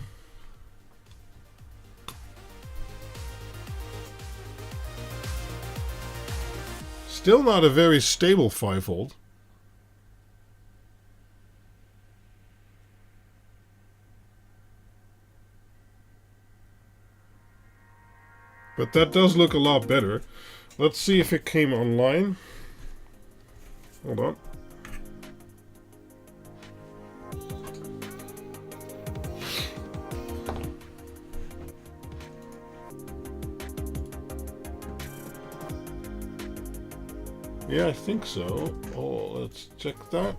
Still not a very stable 5 volt. But that does look a lot better. Let's see if it came online. Hold on. Yeah, I think so. Oh, let's check that.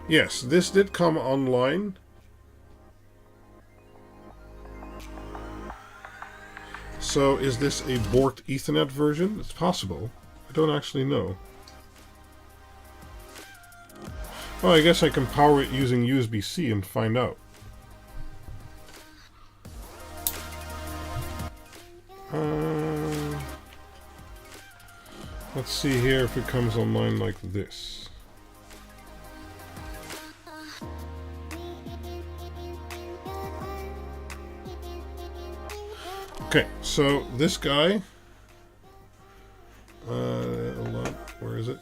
Yes, this did come online. So is this a borked Ethernet version? It's possible. I don't actually know. Well, I guess I can power it using USB-C and find out. Let's see here if it comes online like this. Okay, so this guy, hold on, where is it?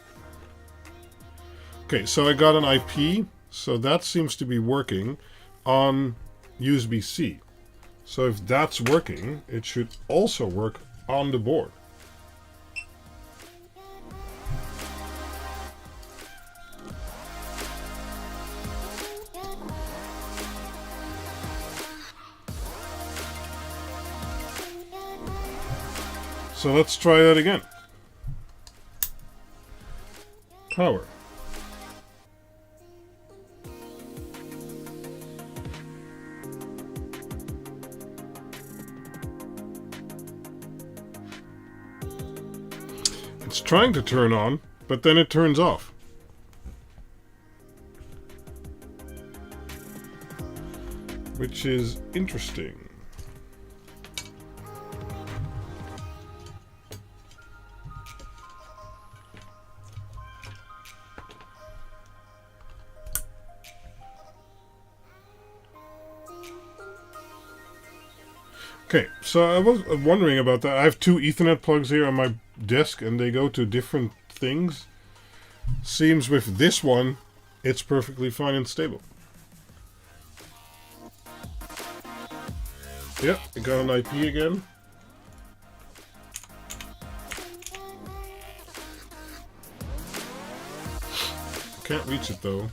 Okay, so I got an IP, so that seems to be working on USB-C. So if that's working, it should also work on the board. So let's try that again. Power. It's trying to turn on, but then it turns off. Which is interesting. Okay, so I was wondering about that. I have two Ethernet plugs here on my desk, and they go to different things. Seems with this one, it's perfectly fine and stable. Yep, I got an IP again. Can't reach it though.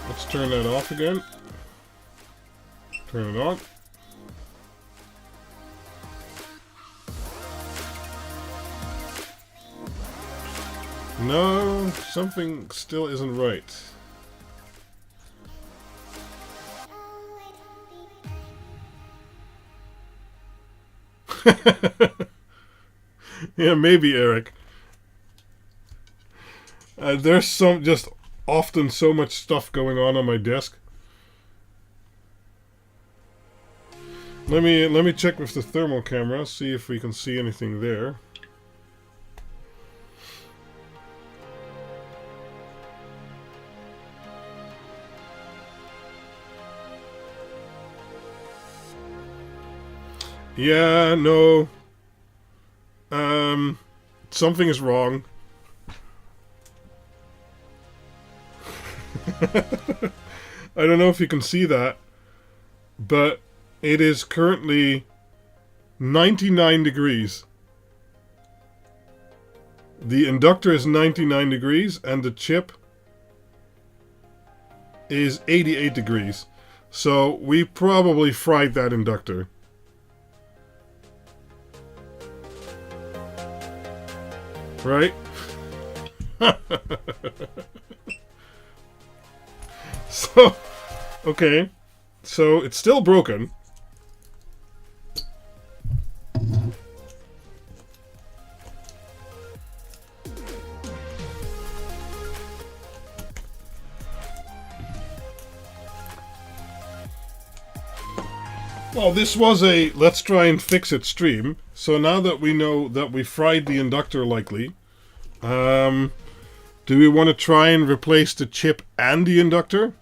Let's turn that off again. Turn it on. No, something still isn't right. Yeah, maybe, Eric. There's just often so much stuff going on my desk. Let me check with the thermal camera, see if we can see anything there. Yeah, no. Something is wrong. I don't know if you can see that, but it is currently 99 degrees. The inductor is 99 degrees and the chip is 88 degrees. So we probably fried that inductor. Right? So, okay. So it's still broken. Well, this was a let's try and fix it stream. So now that we know that we fried the inductor likely, do we want to try and replace the chip and the inductor?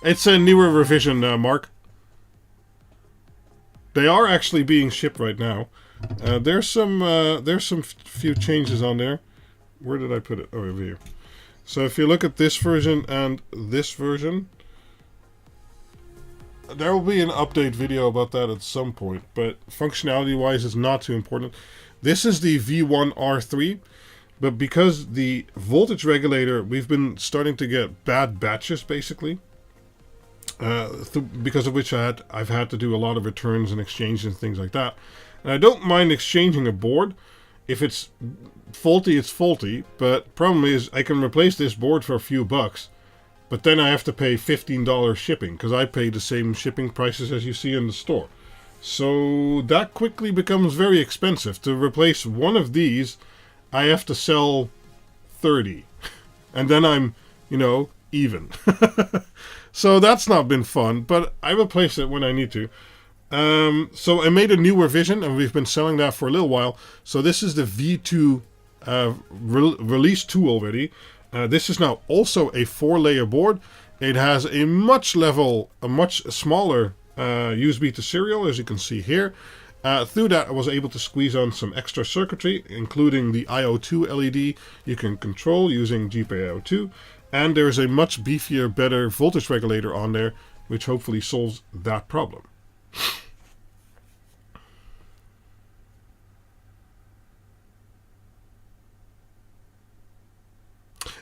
It's a newer revision, Mark. They are actually being shipped right now. There's some few changes on there. Where did I put it? Oh, over here. So if you look at this version and this version, there will be an update video about that at some point, but functionality-wise, it's not too important. This is the V1R3, but because the voltage regulator, we've been starting to get bad batches basically, because of which I've had to do a lot of returns and exchanges and things like that. And I don't mind exchanging a board. If it's faulty, it's faulty, but problem is I can replace this board for a few bucks, but then I have to pay $15 shipping, because I pay the same shipping prices as you see in the store. So that quickly becomes very expensive. To replace one of these, I have to sell 30. And then I'm, even. So that's not been fun, but I replace it when I need to. So I made a newer version, and we've been selling that for a little while. So this is the V2 release 2 already. This is now also a 4-layer board. It has a much smaller USB to serial, as you can see here. Through that, I was able to squeeze on some extra circuitry, including the IO2 LED you can control using GPIO2. And there's a much beefier, better voltage regulator on there, which hopefully solves that problem.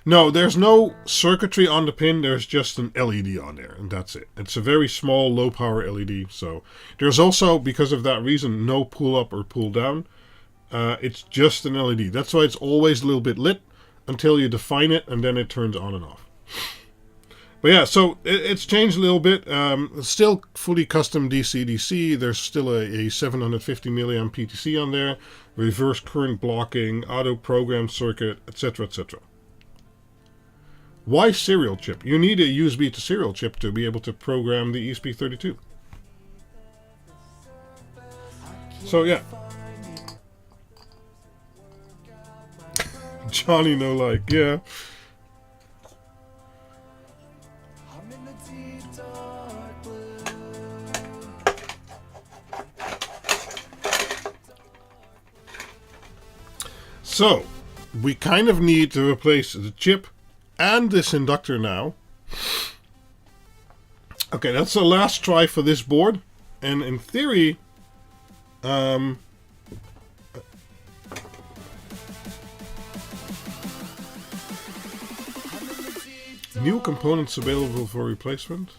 No, there's no circuitry on the pin, there's just an LED on there, and that's it. It's a very small, low-power LED, so there's also, because of that reason, no pull-up or pull-down. It's just an LED. That's why it's always a little bit lit until you define it, and then it turns on and off. But yeah, so it's changed a little bit. Still fully custom DC-DC. There's still a 750 milliamp PTC on there, reverse current blocking, auto program circuit, etc., etc. Why serial chip? You need a USB to serial chip to be able to program the ESP32. So yeah. Johnny no like, yeah. So, we kind of need to replace the chip and this inductor now. Okay, that's the last try for this board. And in theory, new components available for replacement.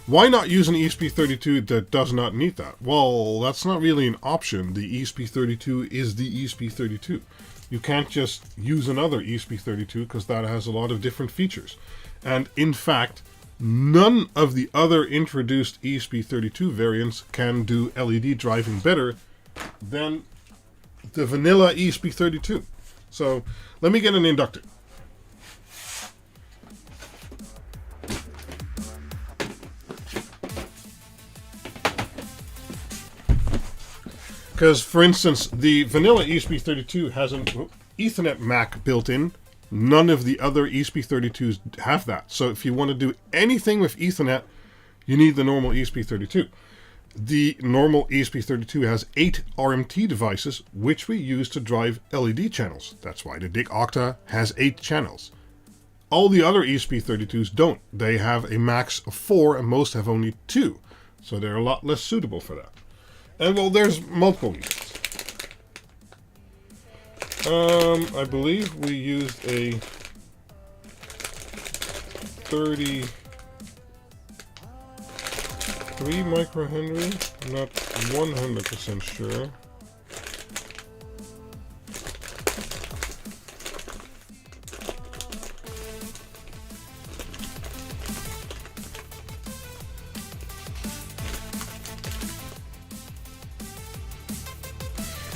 Why not use an ESP32 that does not need that? Well, that's not really an option. The ESP32 is the ESP32. You can't just use another ESP32 because that has a lot of different features. And in fact, none of the other introduced ESP32 variants can do LED driving better than the vanilla ESP32. So let me get an inductor. Because, for instance, the vanilla ESP32 has an Ethernet MAC built in. None of the other ESP32s have that. So if you want to do anything with Ethernet, you need the normal ESP32. The normal ESP32 has 8 RMT devices, which we use to drive LED channels. That's why the DIC Octa has 8 channels. All the other ESP32s don't. They have a max of 4, and most have only 2. So they're a lot less suitable for that. And well, there's multiple reasons. I believe we used a 33 microhenry. I'm not 100% sure.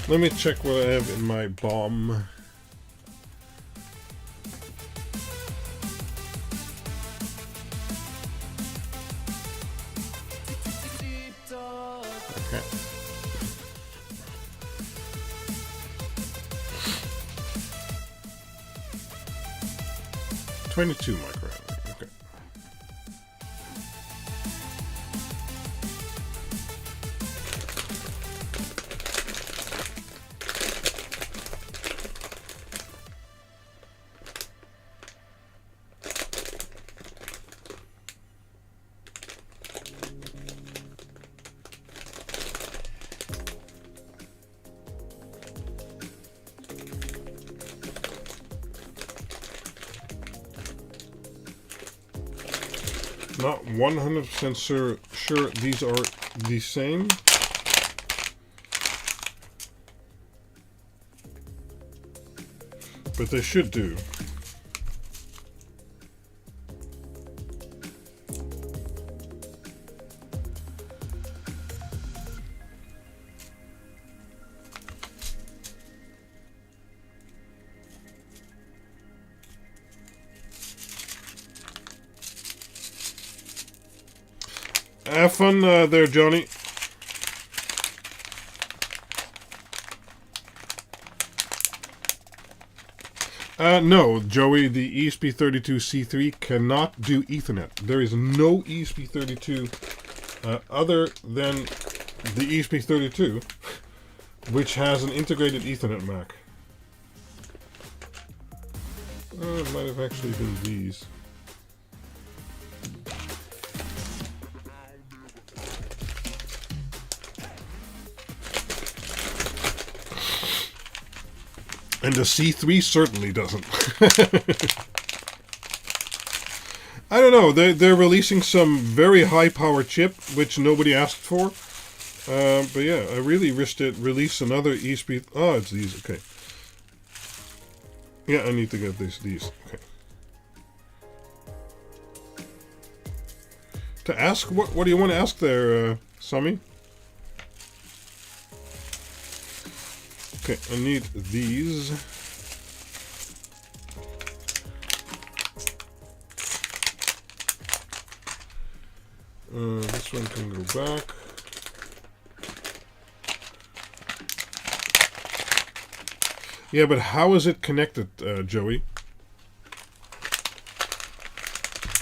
Let me check what I have in my bomb. Okay. $22 microhenry. Okay. Not 100% sure these are the same. But they should do. Have fun there, Johnny. No, Joey, the ESP32C3 cannot do Ethernet. There is no ESP32 other than the ESP32, which has an integrated Ethernet MAC. It might have actually been these. And the C3 certainly doesn't. I don't know. They're releasing some very high power chip, which nobody asked for. But yeah, I really wished it release another ESP. Oh, it's these. Okay. Yeah, I need to get these. Okay. To ask, what do you want to ask there, Sammy? Okay, I need these. This one can go back. Yeah, but how is it connected, Joey?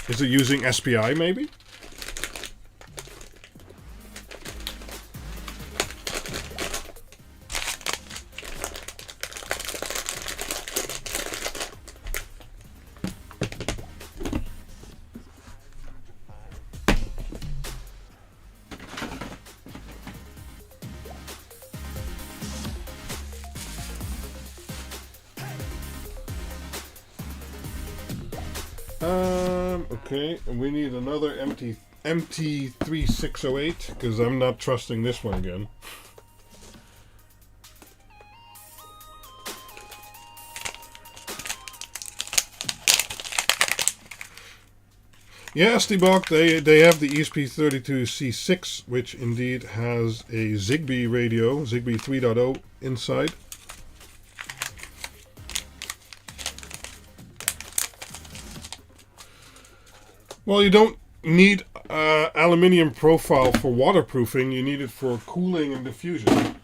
Is it using SPI maybe? Okay, and we need another MT3608 because I'm not trusting this one again. Yeah, Stibok, they have the ESP32C6, which indeed has a Zigbee radio, Zigbee 3.0 inside. Well, you don't need aluminium profile for waterproofing. You need it for cooling and diffusion.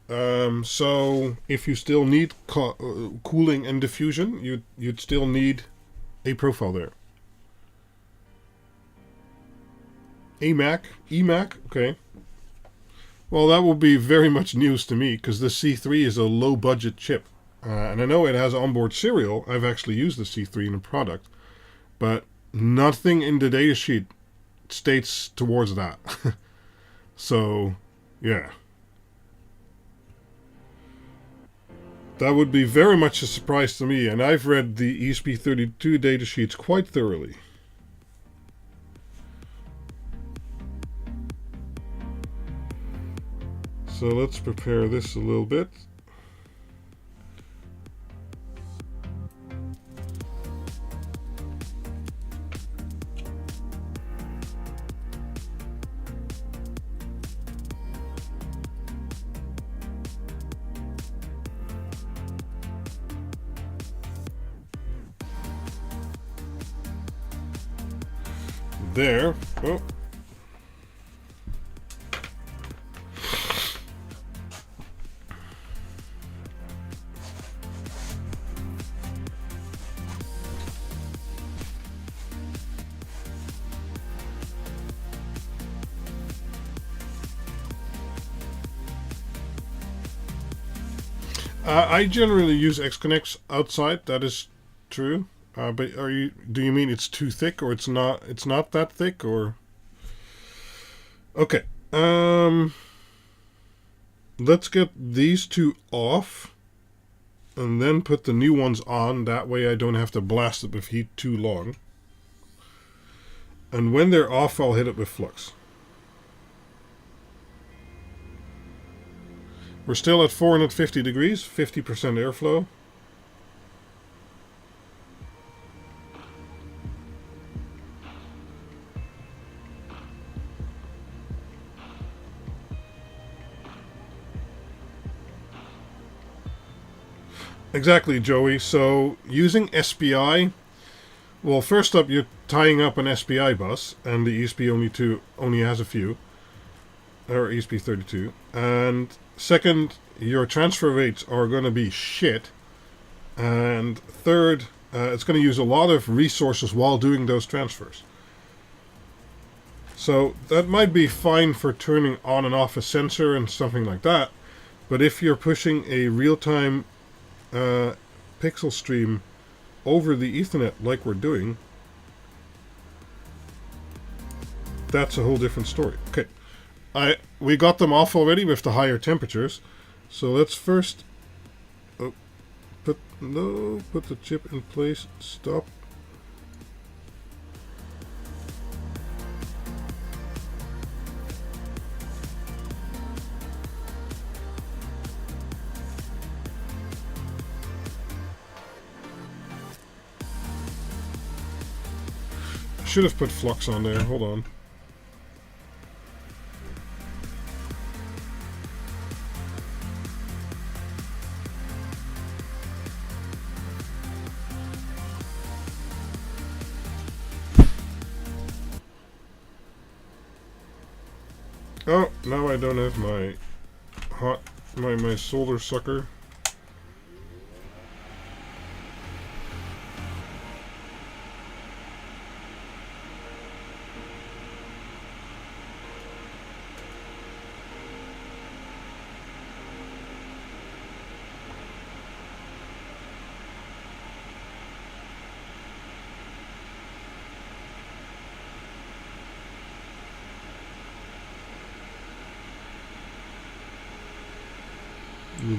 So if you still need cooling and diffusion, you'd still need a profile there. EMAC, okay. Well, that will be very much news to me because the C3 is a low-budget chip. And I know it has onboard serial. I've actually used the C3 in a product. But nothing in the datasheet states towards that. So, yeah. That would be very much a surprise to me, and I've read the ESP32 datasheets quite thoroughly. So let's prepare this a little bit. There. Oh. I generally use Xconnects outside. That is true. But do you mean it's too thick, or it's not that thick, or? Okay. Let's get these two off and then put the new ones on. That way I don't have to blast it with heat too long. And when they're off, I'll hit it with flux. We're still at 450 degrees, 50% airflow. Exactly, Joey. So using SPI, well, first up, you're tying up an SPI bus, and the ESP only has a few, or ESP32. And second, your transfer rates are going to be shit. And third, it's going to use a lot of resources while doing those transfers. So that might be fine for turning on and off a sensor and something like that. But if you're pushing a real-time pixel stream over the Ethernet like we're doing, that's a whole different story. Okay, we got them off already with the higher temperatures, so let's first put the chip in place. Stop. Should have put flux on there. Hold on. Oh, now I don't have my my solder sucker.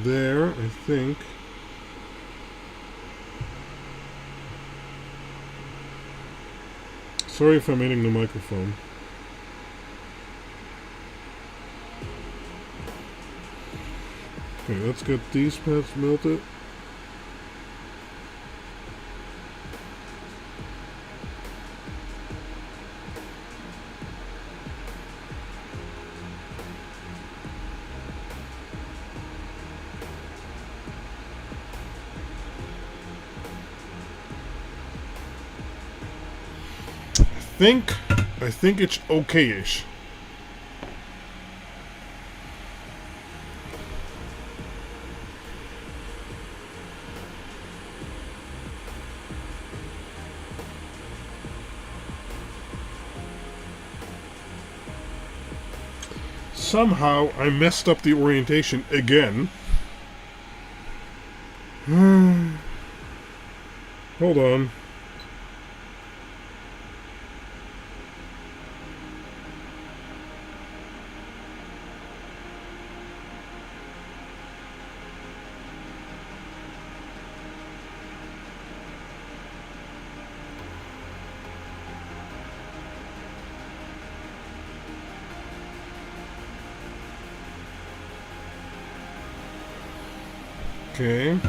There, I think. Sorry if I'm hitting the microphone. Okay, let's get these pads melted. I think it's okay-ish. Somehow I messed up the orientation again. Hold on. Okay. I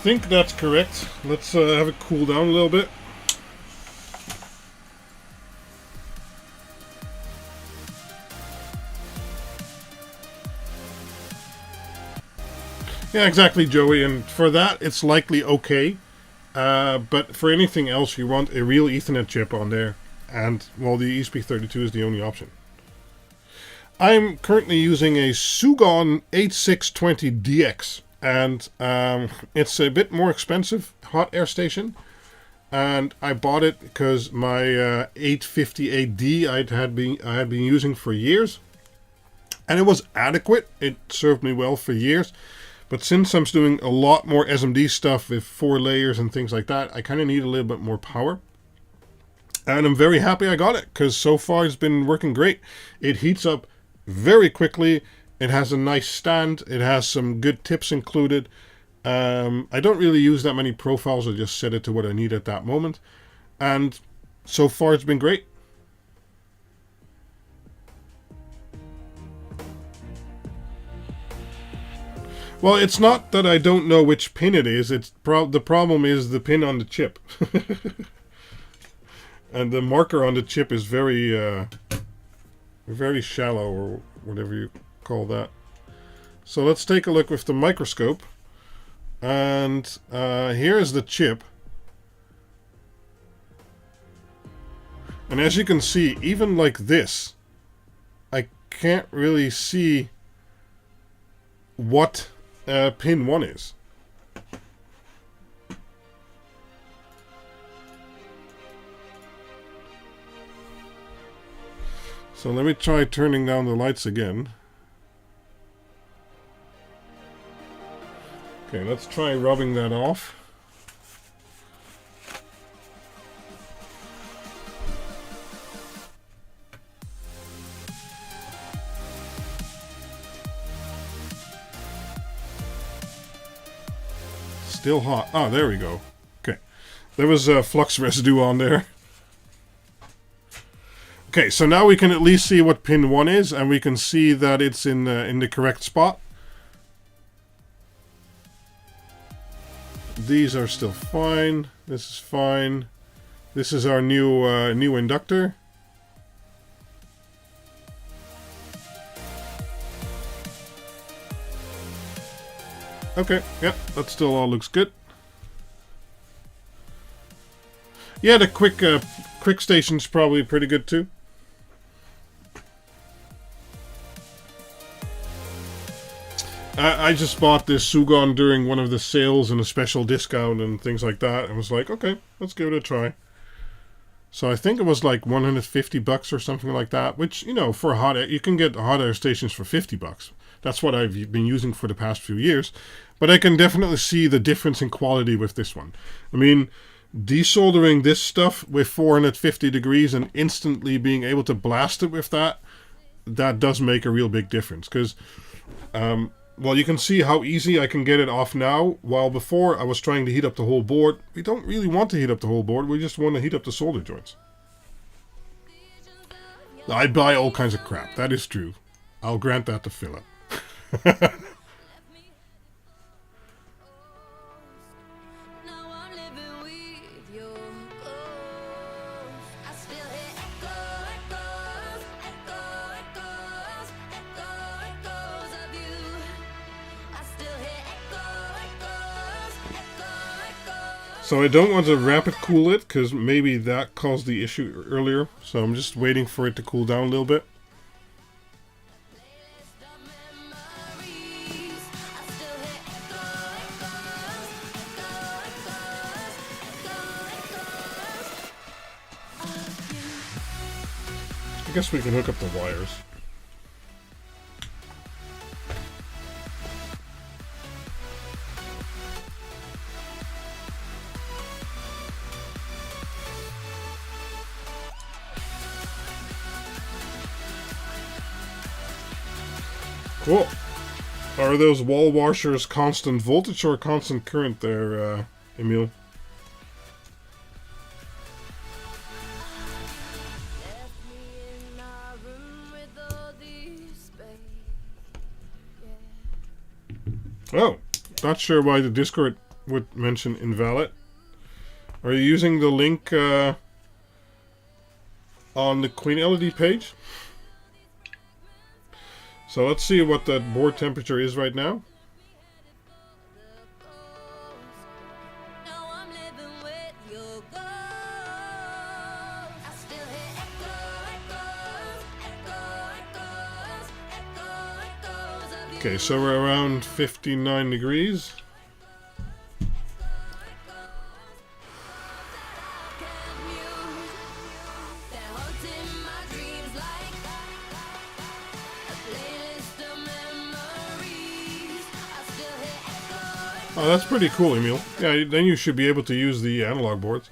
think that's correct. Let's have it cool down a little bit. Yeah, exactly, Joey. And for that, it's likely okay. But for anything else, you want a real Ethernet chip on there. And, well, the ESP32 is the only option. I'm currently using a Sugon 8620DX. And it's a bit more expensive hot air station. And I bought it because my 858D I had been using for years. And it was adequate. It served me well for years. But since I'm doing a lot more SMD stuff with 4 layers and things like that, I kind of need a little bit more power. And I'm very happy I got it, because so far it's been working great. It heats up very quickly. It has a nice stand. It has some good tips included. I don't really use that many profiles. I just set it to what I need at that moment. And so far it's been great. Well, it's not that I don't know which pin it is. It's the problem is the pin on the chip. And the marker on the chip is very shallow, or whatever you call that. So let's take a look with the microscope. And here's the chip. And as you can see, even like this, I can't really see what pin 1 is. So let me try turning down the lights again. Okay, let's try rubbing that off. Still hot. Ah, there we go. Okay. There was flux residue on there. Okay, so now we can at least see what pin 1 is, and we can see that it's in the correct spot. These are still fine. This is fine. This is our new inductor. Okay, yeah, that still all looks good. Yeah, the quick station's probably pretty good too. I just bought this Sugon during one of the sales and a special discount and things like that, and was like, okay, let's give it a try. So I think it was like 150 bucks or something like that, which, you know, for hot air, you can get hot air stations for 50 bucks. That's what I've been using for the past few years. But I can definitely see the difference in quality with this one. I mean, desoldering this stuff with 450 degrees and instantly being able to blast it with that does make a real big difference. Because, well, you can see how easy I can get it off now, while before I was trying to heat up the whole board. We don't really want to heat up the whole board, we just want to heat up the solder joints. I buy all kinds of crap, that is true. I'll grant that to Philip. So I don't want to rapid cool it, because maybe that caused the issue earlier. So I'm just waiting for it to cool down a little bit. I guess we can hook up the wires. Cool. Are those wall washers constant voltage or constant current there, Emil? Oh, not sure why the Discord would mention invalid. Are you using the link on the Quinled page? So let's see what that board temperature is right now. Okay, so we're around 59 degrees. Oh, that's pretty cool, Emil. Yeah, then you should be able to use the analog boards.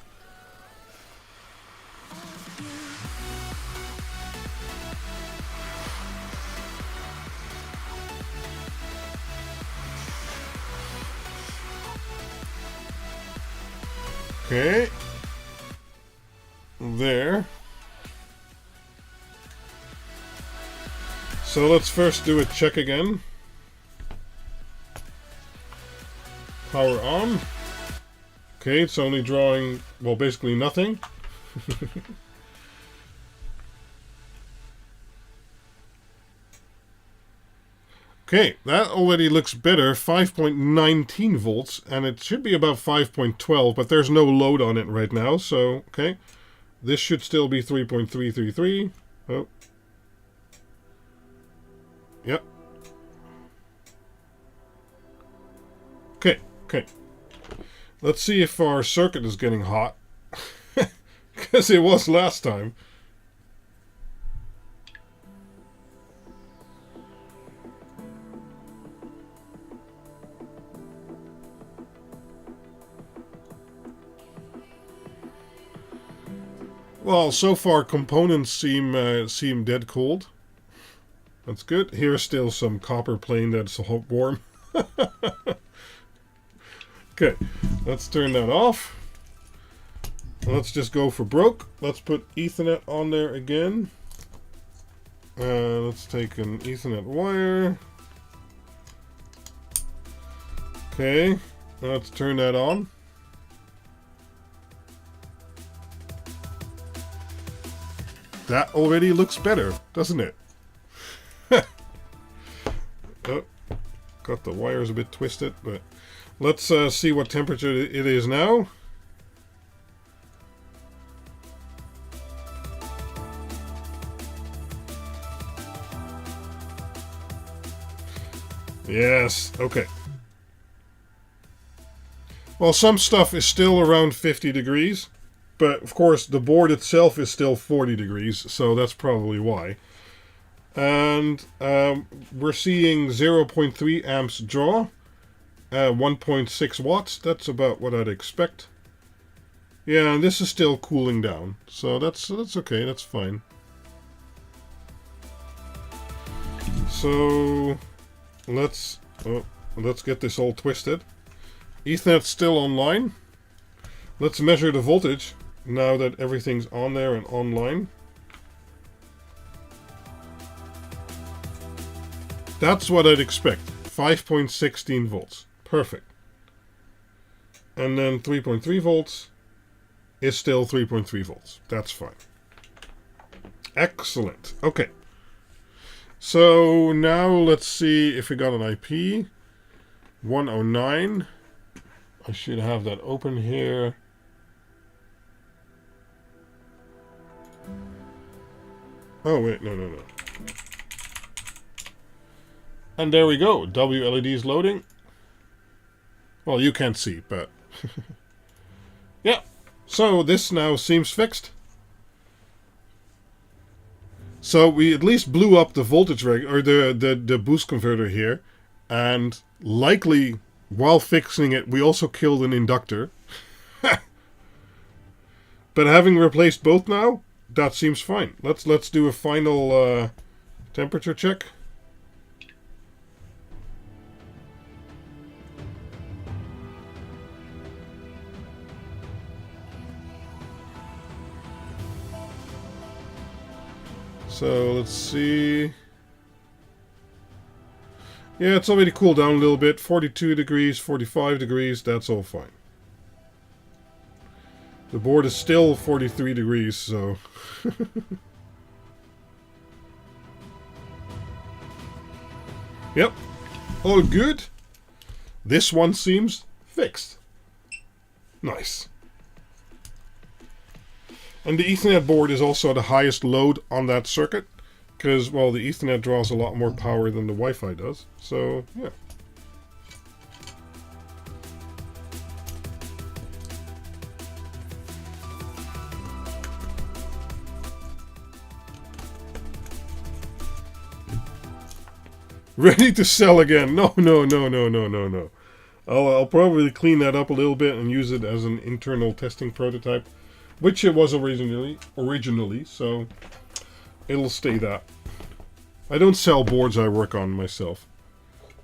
Okay. There. So let's first do a check again. Power on. Okay, it's only drawing, well, basically nothing. Okay, that already looks better. 5.19 volts, and it should be about 5.12, but there's no load on it right now, so, okay. This should still be 3.333. Oh. Yep. Okay. Let's see if our circuit is getting hot. Because it was last time. Well, so far components seem dead cold. That's good. Here's still some copper plane that's warm. Okay, let's turn that off. Let's just go for broke. Let's put Ethernet on there again. Let's take an Ethernet wire. Okay, let's turn that on. That already looks better, doesn't it? Oh, got the wires a bit twisted, but let's see what temperature it is now. Yes, okay. Well, some stuff is still around 50 degrees. But, of course, the board itself is still 40 degrees, so that's probably why. And we're seeing 0.3 amps draw, 1.6 watts. That's about what I'd expect. Yeah, and this is still cooling down, so that's okay, that's fine. So, let's get this all twisted. Ethernet's still online. Let's measure the voltage. Now that everything's on there and online. That's what I'd expect. 5.16 volts. Perfect. And then 3.3 volts is still 3.3 volts. That's fine. Excellent. Okay. So now let's see if we got an IP. 109. I should have that open here. Oh, wait, no. And there we go. WLED is loading. Well, you can't see, but... yeah. So, this now seems fixed. So, we at least blew up the voltage or the boost converter here. And likely, while fixing it, we also killed an inductor. But having replaced both now, that seems fine. Let's do a final temperature check. So let's see. Yeah, it's already cooled down a little bit. 42 degrees, 45 degrees, that's all fine. The board is still 43 degrees, so... Yep, all good. This one seems fixed. Nice. And the Ethernet board is also the highest load on that circuit, because, well, the Ethernet draws a lot more power than the Wi-Fi does, so, yeah. Ready to sell again. No. I'll probably clean that up a little bit and use it as an internal testing prototype, which it was originally, so it'll stay that. I don't sell boards I work on myself.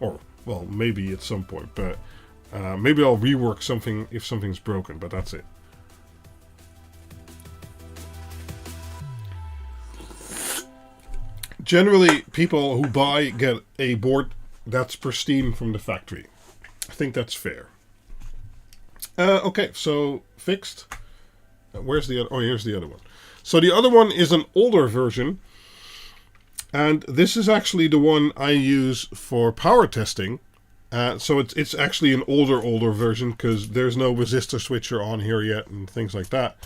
Or, well, maybe at some point, but maybe I'll rework something if something's broken, but that's it. generally people who buy get a board that's pristine from the factory. I think that's fair. Okay, so fixed. Where's the other? Oh, here's the other one. So the other one is an older version, and this is actually the one I use for power testing. So it's actually an older version because there's no resistor switcher on here yet and things like that.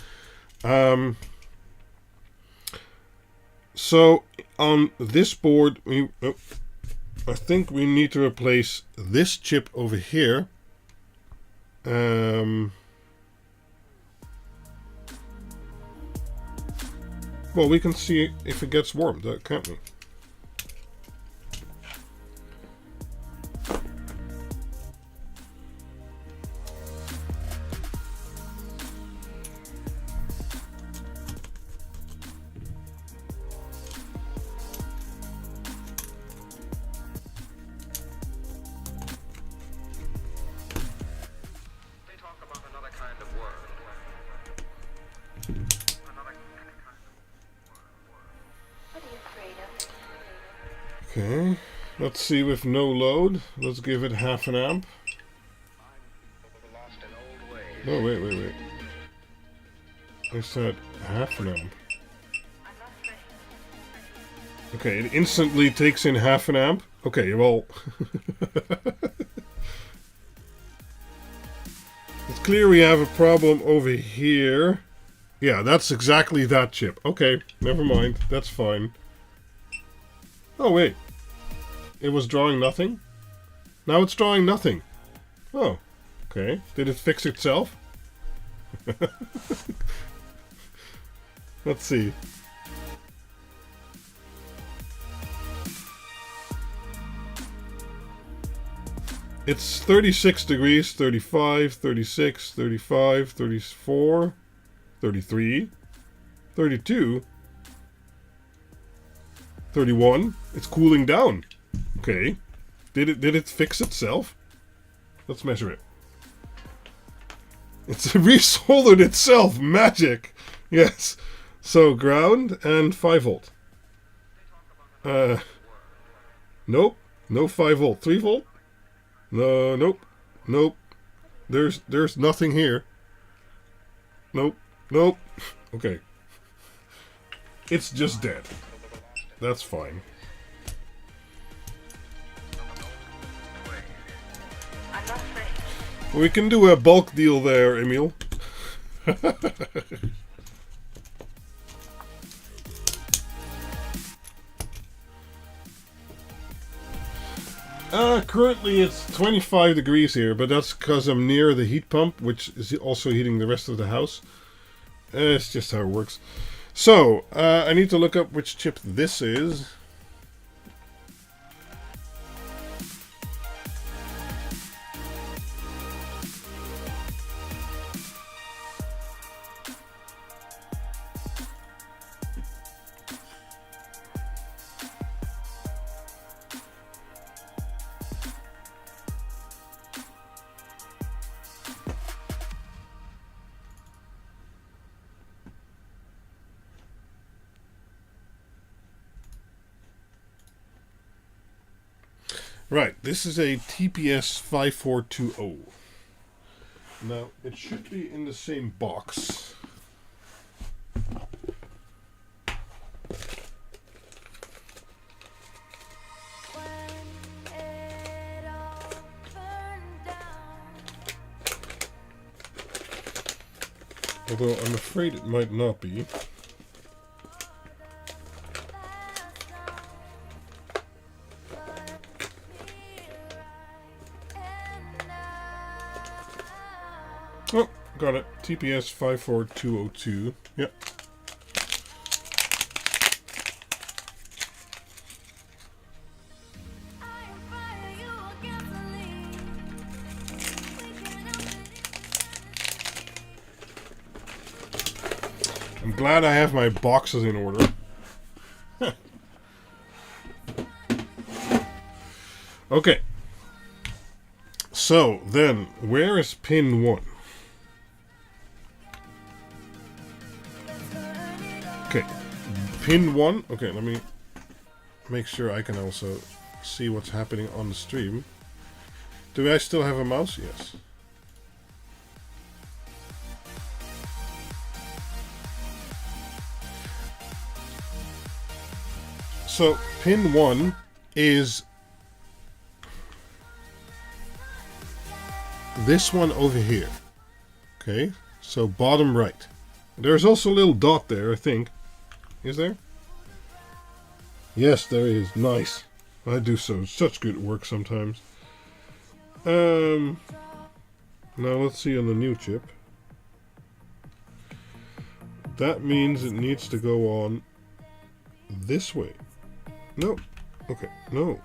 So on this board, I think we need to replace this chip over here. Well, we can see if it gets warmed, can't we? Okay, let's see with no load. Let's give it half an amp. No, wait. I said half an amp. Okay, it instantly takes in half an amp. Okay, well... it's clear we have a problem over here. Yeah, that's exactly that chip. Okay, never mind. That's fine. Oh, wait. It was drawing nothing? Now it's drawing nothing. Oh, okay. Did it fix itself? Let's see. It's 36 degrees, 35, 36, 35, 34, 33, 32, 31. It's cooling down. Okay. Did it fix itself? Let's measure it. It's resoldered itself. Magic. Yes. So ground and 5 volt. Nope. No 5 volt. 3 volt? No, nope. There's nothing here. Nope. Okay. It's just dead. That's fine. We can do a bulk deal there, Emil. Currently it's 25 degrees here, but that's because I'm near the heat pump, which is also heating the rest of the house. It's just how it works. So, I need to look up which chip this is. Right, this is a TPS 5420. Now, it should be in the same box. Although I'm afraid it might not be. Oh, got it. TPS 54202. Yep. I'm glad I have my boxes in order. Okay. So, then, where is pin 1? Okay, pin 1. Okay, let me make sure I can also see what's happening on the stream. Do I still have a mouse? Yes. So pin 1 is this one over here. Okay, so bottom right. There's also a little dot there, I think. Is there? Yes, there is. Nice. I do such good work sometimes. Now let's see on the new chip. That means it needs to go on this way. No. Okay, no.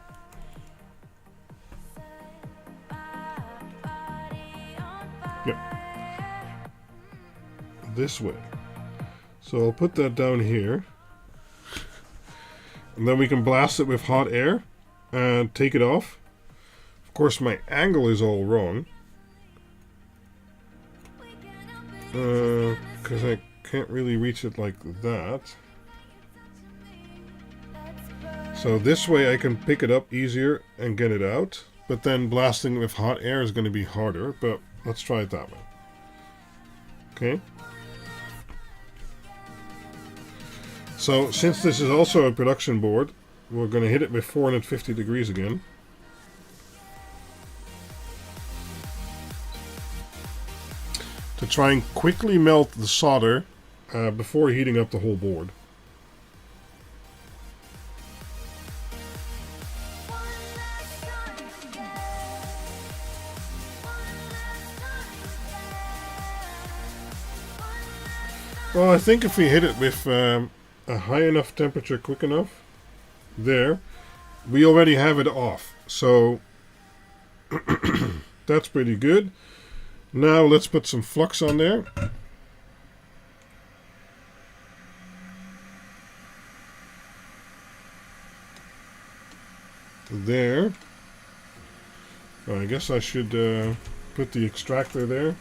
Yep. This way. So I'll put that down here. And then we can blast it with hot air and take it off. Of course, my angle is all wrong. Because I can't really reach it like that. So this way I can pick it up easier and get it out. But then blasting with hot air is going to be harder. But let's try it that way. Okay. So since this is also a production board, we're going to hit it with 450 degrees again. To try and quickly melt the solder before heating up the whole board. Well, I think if we hit it with a high enough temperature quick enough, there, we already have it off. So that's pretty good. Now let's put some flux on there. There. Well, I guess I should put the extractor there.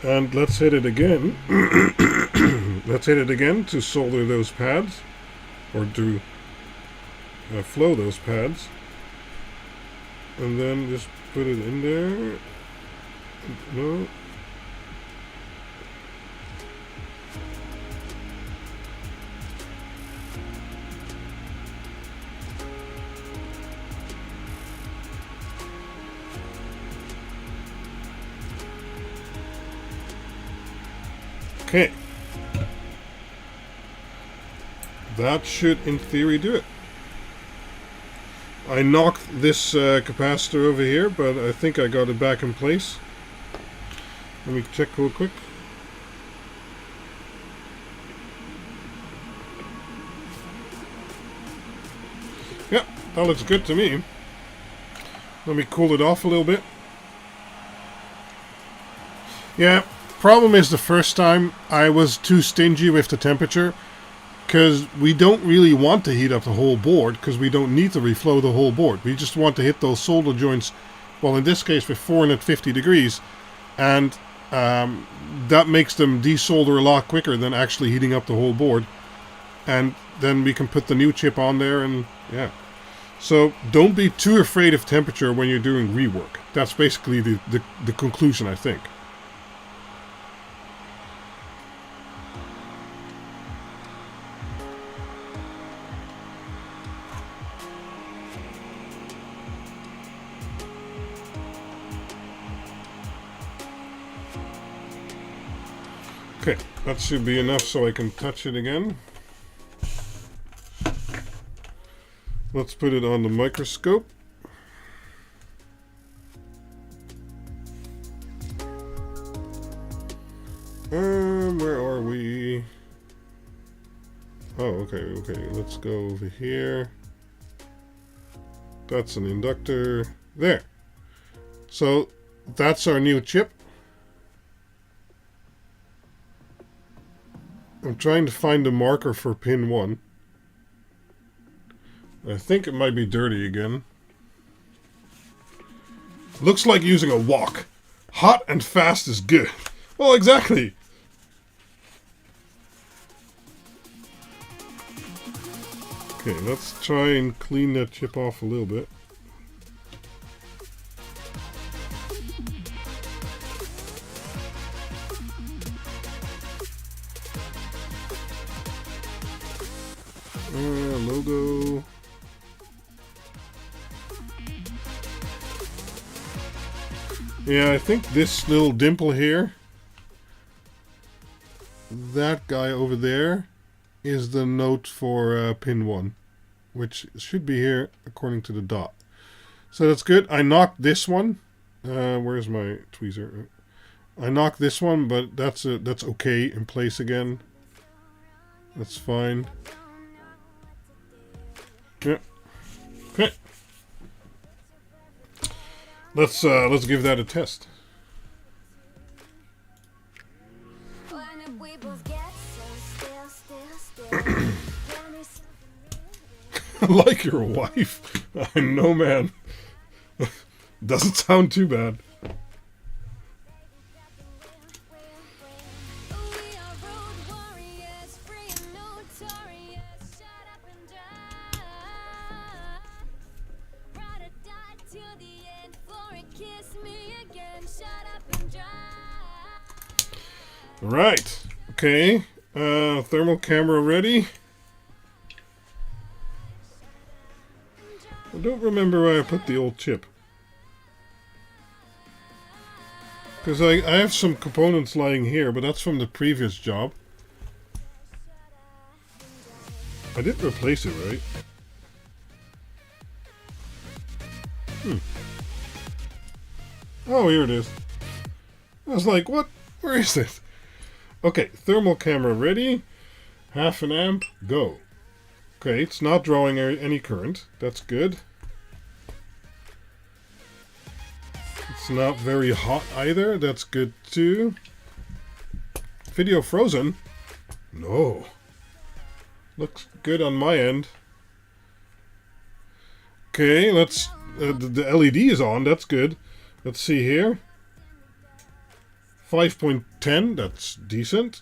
And let's hit it again. Let's hit it again to solder those pads, or to flow those pads. And then just put it in there. No. Okay. That should, in theory, do it. I knocked this capacitor over here, but I think I got it back in place. Let me check real quick. Yep, that looks good to me. Let me cool it off a little bit. Yeah. Problem is, the first time I was too stingy with the temperature, because we don't really want to heat up the whole board, because we don't need to reflow the whole board. We just want to hit those solder joints, well, in this case with 450 degrees, and that makes them desolder a lot quicker than actually heating up the whole board. And then we can put the new chip on there, and yeah. So don't be too afraid of temperature when you're doing rework. That's basically the conclusion, I think. Okay, that should be enough so I can touch it again. Let's put it on the microscope. Where are we? Oh, okay, let's go over here. That's an inductor. There. So, that's our new chip. I'm trying to find the marker for pin 1. I think it might be dirty again. Looks like using a wok. Hot and fast is good. Well, exactly. Okay, let's try and clean that chip off a little bit. Logo. Yeah, I think this little dimple here, that guy over there, is the note for pin 1, which should be here according to the dot. So that's good. I knocked this one. Where's my tweezer? I knocked this one, but that's okay in place again. That's fine. Yeah. Okay. Let's give that a test. Like your wife? I know, man. Doesn't sound too bad. Right. Okay. Thermal camera ready. I don't remember where I put the old chip. Because I have some components lying here, but that's from the previous job. I did replace it, right? Oh, here it is. I was like, what? Where is it? Okay, thermal camera ready. 0.5 amp, go. Okay, it's not drawing any current. That's good. It's not very hot either. That's good too. Video frozen? No. Looks good on my end. Okay, let's... the LED is on. That's good. Let's see here. 5.10, that's decent.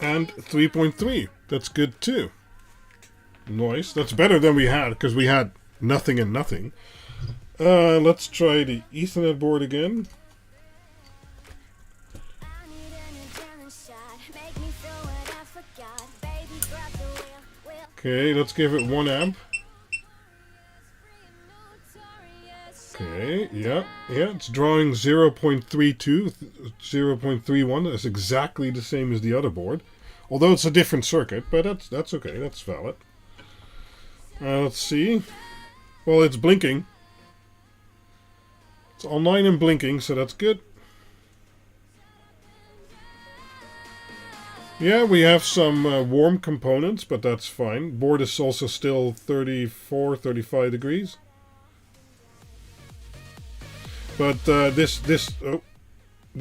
And 3.3, that's good too. Nice, that's better than we had, because we had nothing and nothing. Let's try the Ethernet board again. Okay, let's give it 1 amp. Okay, yeah, it's drawing 0.32, 0.31. That's exactly the same as the other board. Although it's a different circuit, but that's okay, that's valid. Let's see. Well, it's blinking. It's online and blinking, so that's good. Yeah, we have some warm components, but that's fine. Board is also still 34, 35 degrees. But this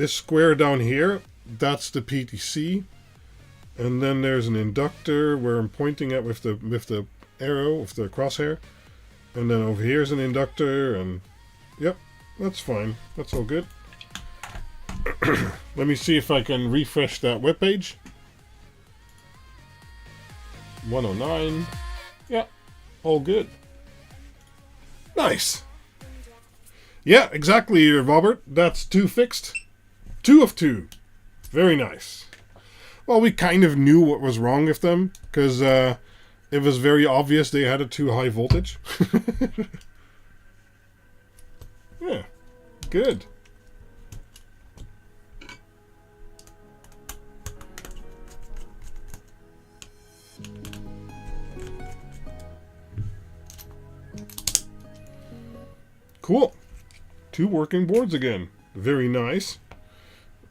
square down here, that's the PTC, and then there's an inductor where I'm pointing at with the arrow, with the crosshair, and then over here is an inductor, and yep, that's fine. That's all good. Let me see if I can refresh that webpage. 109. Yeah, all good. Nice. Yeah, exactly, Robert. That's 2 fixed. 2 of 2. Very nice. Well, we kind of knew what was wrong with them, because it was very obvious they had a too high voltage. Yeah, good. Cool. 2 working boards again. Very nice.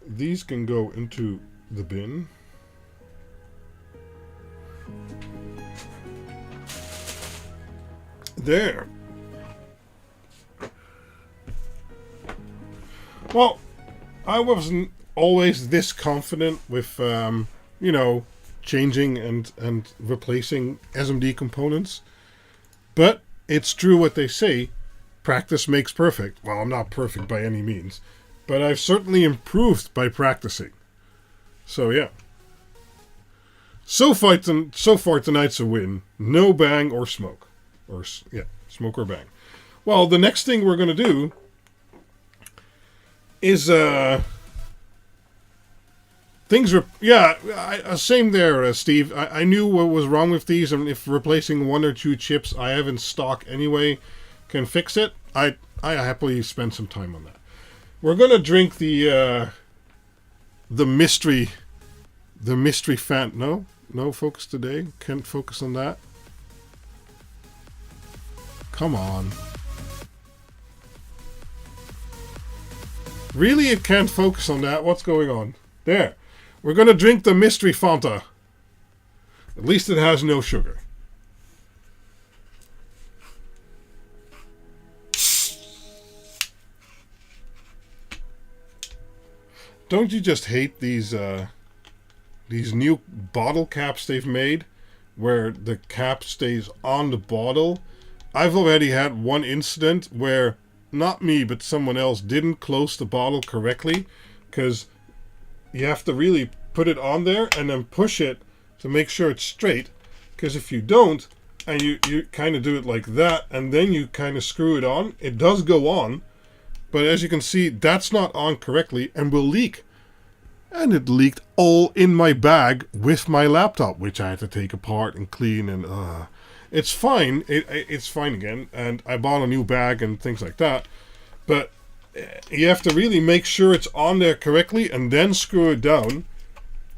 These can go into the bin. There. Well, I wasn't always this confident with, you know, changing and replacing SMD components. But it's true what they say. Practice makes perfect. Well, I'm not perfect by any means, but I've certainly improved by practicing. So yeah. So far tonight's a win. No bang or smoke. Smoke or bang. Well, the next thing we're going to do is things are same there, Steve. I knew what was wrong with these, and if replacing 1 or 2 chips I have in stock anyway can fix it, I happily spend some time on that. We're gonna drink the mystery fan. No focus today. Can't focus on that. Come on. Really, it can't focus on that. What's going on? There. We're going to drink the mystery Fanta. At least it has no sugar. Don't you just hate these new bottle caps they've made where the cap stays on the bottle? I've already had one incident where not me, but someone else didn't close the bottle correctly, because you have to really put it on there and then push it to make sure it's straight, because if you don't, and you kind of do it like that, and then you kind of screw it on, it does go on, but as you can see, that's not on correctly and will leak. And it leaked all in my bag with my laptop, which I had to take apart and clean, and it's fine. It's fine again, and I bought a new bag and things like that. But you have to really make sure it's on there correctly and then screw it down,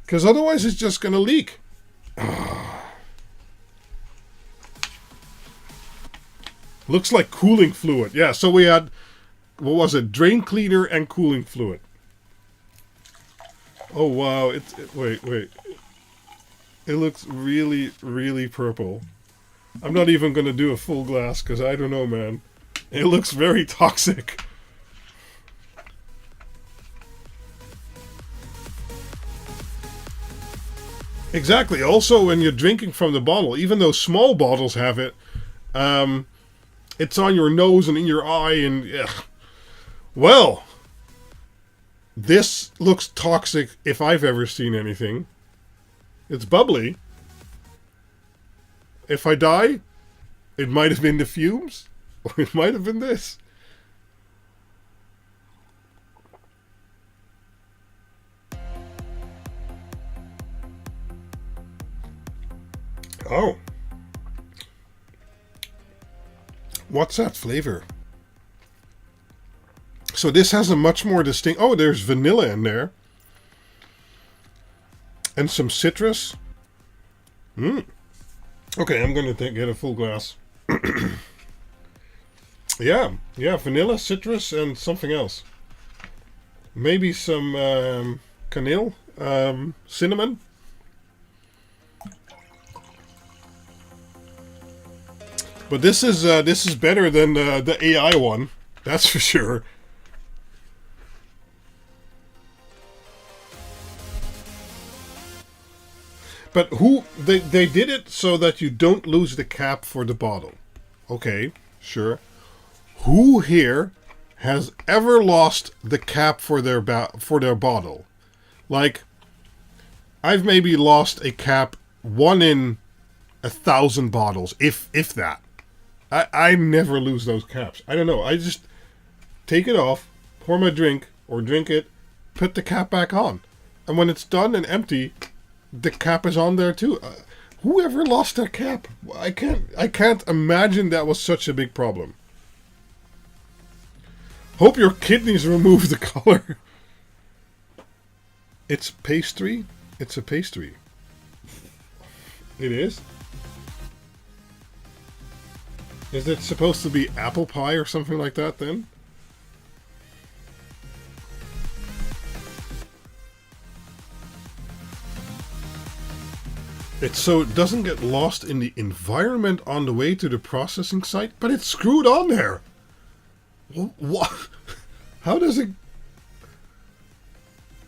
because otherwise it's just going to leak. Looks like cooling fluid. Yeah, so we had, what was it? Drain cleaner and cooling fluid. Oh, wow. Wait. It looks really, really purple. I'm not even going to do a full glass because I don't know, man. It looks very toxic. Exactly. Also, when you're drinking from the bottle, even though small bottles have it, it's on your nose and in your eye and... Ugh. Well, this looks toxic if I've ever seen anything. It's bubbly. If I die, it might have been the fumes, or it might have been this. Oh. What's that flavor? So this has a much more distinct... Oh, there's vanilla in there. And some citrus. Okay, I'm going to get a full glass. Yeah, vanilla, citrus, and something else. Maybe some canil, cinnamon. But this is better than the AI one, that's for sure. But they did it so that you don't lose the cap for the bottle. Okay, sure. Who here has ever lost the cap for their bottle? Like, I've maybe lost a cap 1 in 1,000 bottles, if that. I never lose those caps. I don't know. I just take it off, pour my drink, or drink it, put the cap back on. And when it's done and empty, the cap is on there too. Whoever lost their cap? I can't imagine that was such a big problem. Hope your kidneys remove the color. It's pastry. It's a pastry. It is? Is it supposed to be apple pie or something like that then? It's so it doesn't get lost in the environment on the way to the processing site, but it's screwed on there. What? How does it...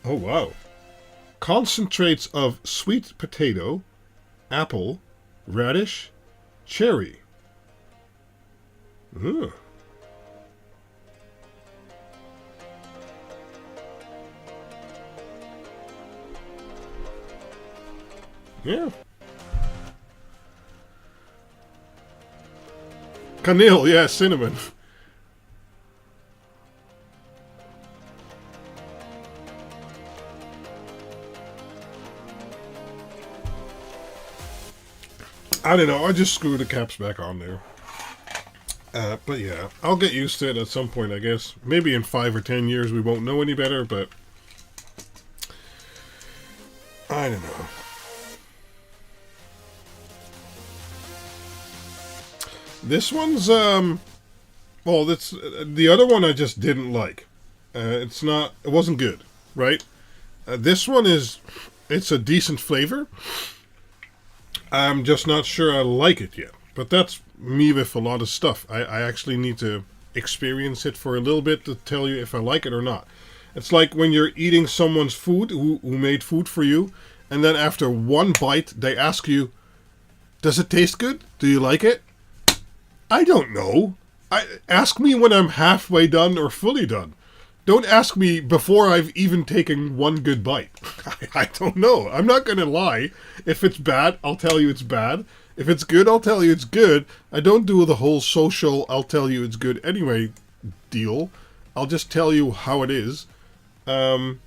Oh, wow. Concentrates of sweet potato, apple, radish, cherry. Ugh. Yeah. Canil, yeah, cinnamon. I don't know, I just screw the caps back on there. But yeah, I'll get used to it at some point, I guess. Maybe in 5 or 10 years we won't know any better, but I don't know. This one's, well, that's the other one I just didn't like. It wasn't good, right? This one it's a decent flavor. I'm just not sure I like it yet. But that's me with a lot of stuff. I actually need to experience it for a little bit to tell you if I like it or not. It's like when you're eating someone's food who made food for you, and then after one bite, they ask you, does it taste good? Do you like it? I don't know. Ask me when I'm halfway done or fully done. Don't ask me before I've even taken one good bite. I don't know. I'm not going to lie. If it's bad, I'll tell you it's bad. If it's good, I'll tell you it's good. I don't do the whole social, I'll tell you it's good anyway deal. I'll just tell you how it is. But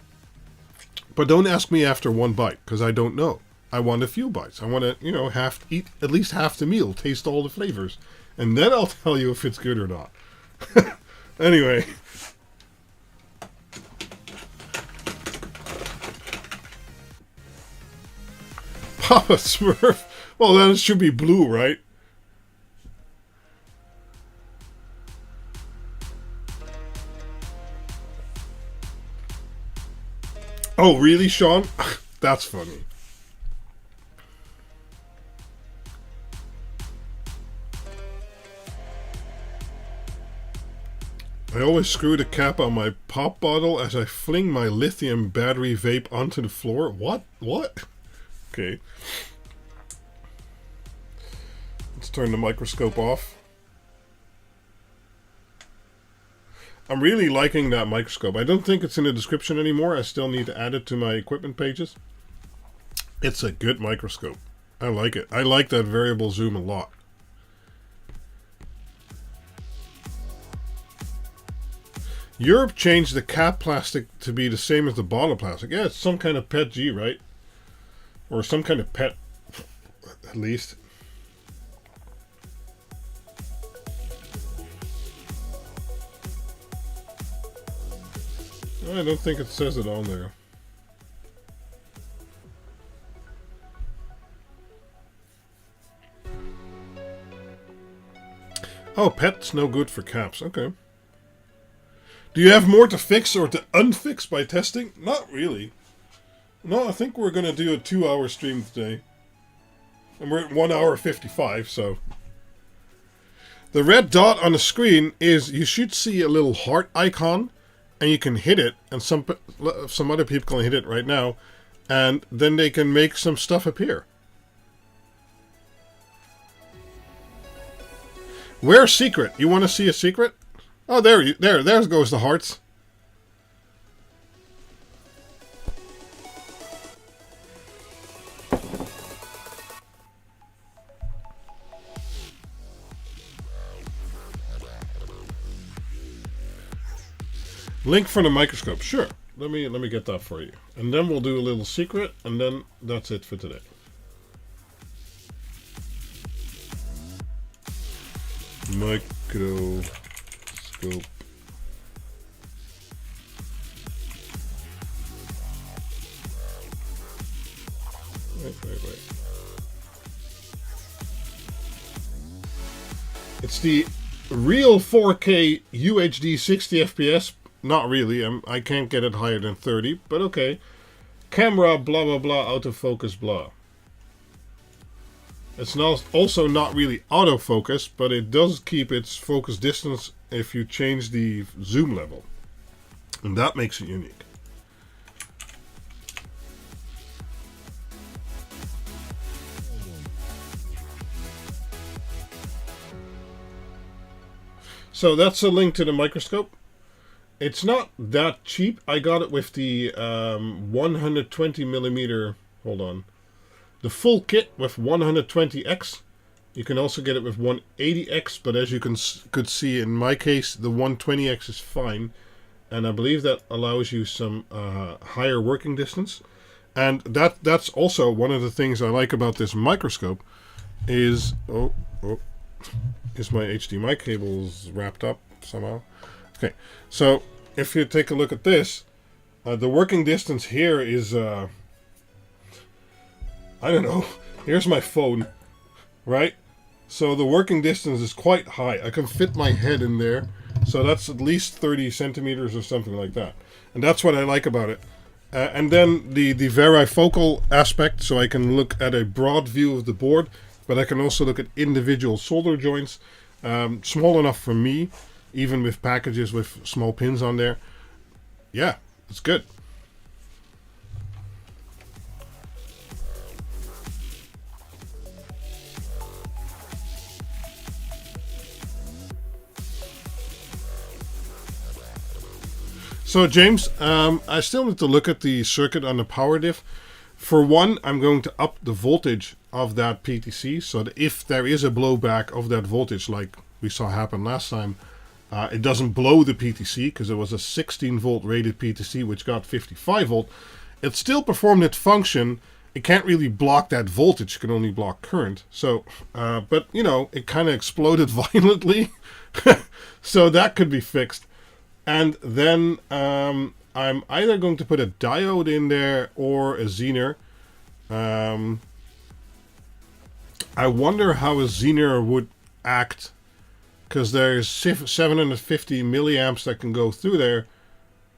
don't ask me after one bite, because I don't know. I want a few bites. I want to, eat at least half the meal, taste all the flavors. And then I'll tell you if it's good or not. Anyway. Papa Smurf. Well, then it should be blue, right? Oh, really, Sean? That's funny. I always screw the cap on my pop bottle as I fling my lithium battery vape onto the floor. What? What? Okay. Let's turn the microscope off. I'm really liking that microscope. I don't think it's in the description anymore. I still need to add it to my equipment pages. It's a good microscope. I like it. I like that variable zoom a lot. Europe changed the cap plastic to be the same as the bottle plastic. Yeah, it's some kind of PET G, right? Or some kind of PET, at least. I don't think it says it on there. Oh, PET's no good for caps. Okay. Do you have more to fix or to unfix by testing? Not really. No, I think we're going to do a 2-hour stream today. And we're at 1 hour 55, so. The red dot on the screen is, you should see a little heart icon, and you can hit it, and some other people can hit it right now, and then they can make some stuff appear. Where's secret? You want to see a secret? Oh, there goes the hearts. Link for the microscope. Sure. Let me get that for you. And then we'll do a little secret, and then that's it for today. Microscope. Wait. It's the real 4K UHD 60 FPS. Not really. I can't get it higher than 30, but okay. Camera, blah, blah, blah, autofocus, blah. It's also not really autofocus, but it does keep its focus distance if you change the zoom level. And that makes it unique. So that's a link to the microscope. It's not that cheap. I got it with the 120 millimeter. Hold on. the full kit with 120x. You can also get it with 180x, but as you could see in my case, the 120x is fine. And I believe that allows you some higher working distance. And that's also one of the things I like about this microscope is... is my HDMI cables wrapped up somehow? Okay, so if you take a look at this, the working distance here is... I don't know. Here's my phone, right? So the working distance is quite high. I can fit my head in there. So that's at least 30 centimeters or something like that. And that's what I like about it. And then the varifocal aspect, so I can look at a broad view of the board, but I can also look at individual solder joints. Small enough for me, even with packages with small pins on there. Yeah, it's good. So James, I still need to look at the circuit on the power diff. For one, I'm going to up the voltage of that PTC so that if there is a blowback of that voltage like we saw happen last time, it doesn't blow the PTC because it was a 16 volt rated PTC which got 55 volt. It still performed its function. It can't really block that voltage, it can only block current. So, but you know, it kind of exploded violently. So that could be fixed. And then I'm either going to put a diode in there or a Zener. I wonder how a Zener would act, because there's 750 milliamps that can go through there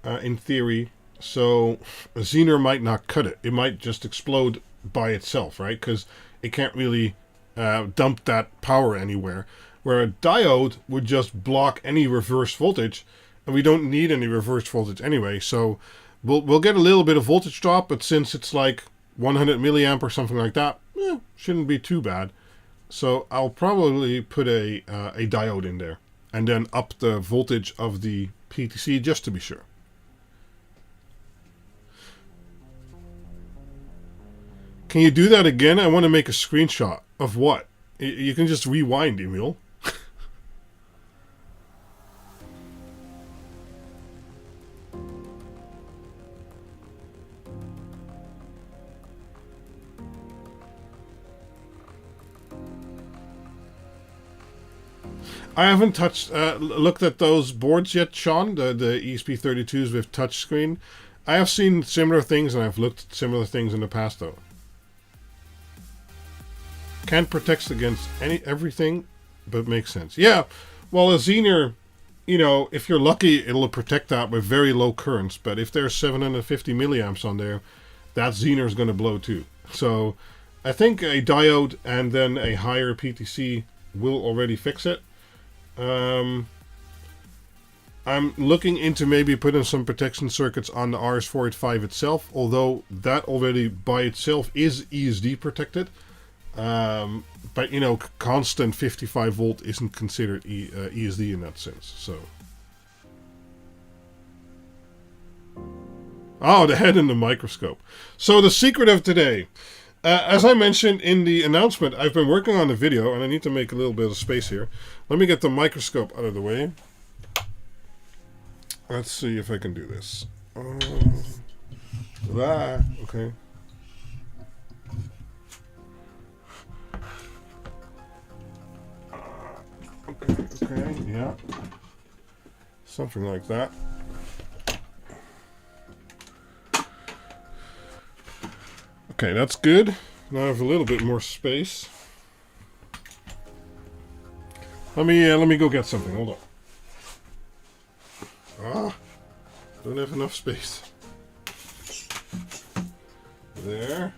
in theory. So a Zener might not cut it. It might just explode by itself, right? Because it can't really dump that power anywhere. Where a diode would just block any reverse voltage. And we don't need any reverse voltage anyway, so we'll get a little bit of voltage drop, but since it's like 100 milliamp or something like that, shouldn't be too bad. So I'll probably put a diode in there, and then up the voltage of the PTC just to be sure. Can you do that again? I want to make a screenshot of what? You can just rewind, Emil. I haven't looked at those boards yet, Sean, the ESP32s with touchscreen. I have seen similar things, and I've looked at similar things in the past, though. Can't protect against everything, but makes sense. Yeah, well, a Zener, you know, if you're lucky, it'll protect that with very low currents, but if there's 750 milliamps on there, that Zener is going to blow too. So I think a diode and then a higher PTC will already fix it. I'm looking into maybe putting some protection circuits on the RS485 itself, although that already by itself is ESD protected. But you know, constant 55 volt isn't considered ESD in that sense. So, oh, the head in the microscope. So the secret of today, as I mentioned in the announcement, I've been working on the video, and I need to make a little bit of space here. Let me get the microscope out of the way. Let's see if I can do this. Okay. Okay, yeah. Something like that. Okay, that's good. Now I have a little bit more space. Let me go get something. Hold on. Don't have enough space. There.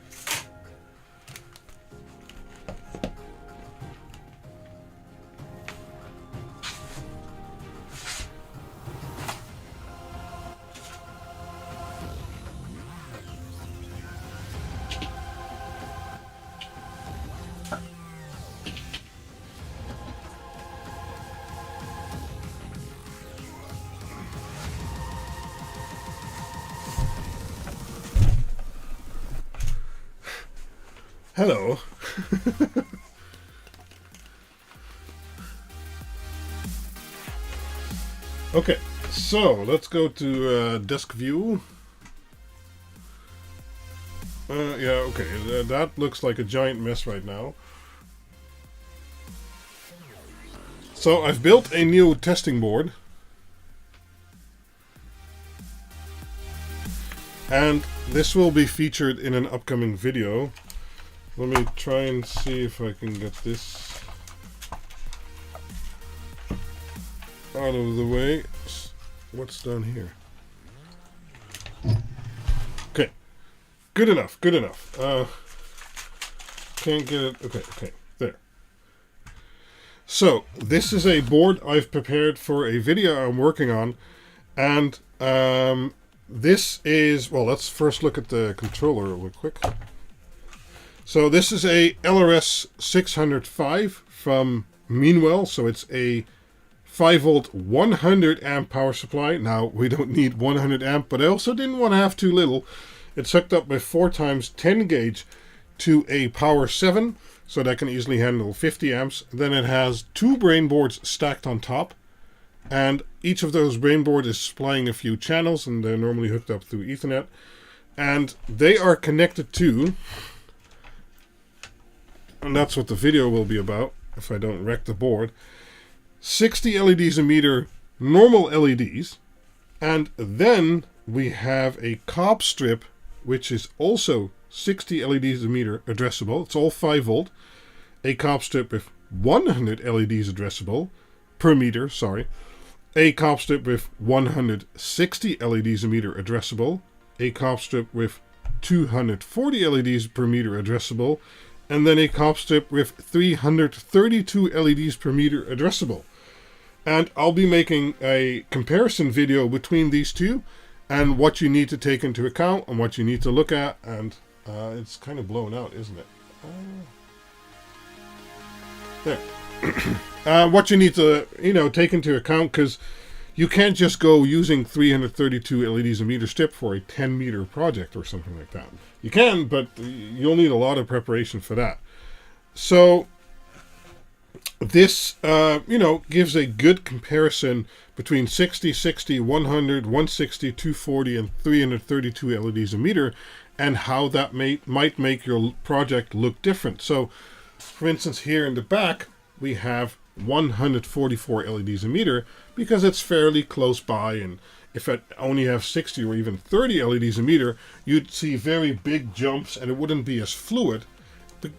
Hello. Okay, so let's go to desk view. Yeah, okay, that looks like a giant mess right now. So I've built a new testing board. And this will be featured in an upcoming video. Let me try and see if I can get this out of the way. What's down here? Okay. Good enough, good enough. Can't get it. Okay, there. So, this is a board I've prepared for a video I'm working on. And this is, well, let's first look at the controller real quick. So this is a LRS 605 from Meanwell. So it's a 5 volt 100 amp power supply. Now we don't need 100 amp, but I also didn't want to have too little. It's hooked up by 4x 10 gauge to a power 7, so that can easily handle 50 amps. Then it has 2 brain boards stacked on top. And each of those brain boards is supplying a few channels, and they're normally hooked up through Ethernet. And they are connected to, and that's what the video will be about, if I don't wreck the board, 60 LEDs a meter, normal LEDs. And then we have a cob strip, which is also 60 LEDs a meter addressable. It's all 5 volt. A cob strip with 100 LEDs addressable per meter, sorry. A cob strip with 160 LEDs a meter addressable, a cob strip with 240 LEDs per meter addressable, and then a cob strip with 332 LEDs per meter addressable. And I'll be making a comparison video between these two and what you need to take into account and what you need to look at. And it's kind of blown out, isn't it? There. What you need to, take into account, because you can't just go using 332 LEDs a meter strip for a 10 meter project or something like that. You can, but you'll need a lot of preparation for that. So this, gives a good comparison between 60, 60, 100, 160, 240, and 332 LEDs a meter, and how that might make your project look different. So, for instance, here in the back, we have 144 LEDs a meter because it's fairly close by, and if I only have 60 or even 30 LEDs a meter, you'd see very big jumps and it wouldn't be as fluid.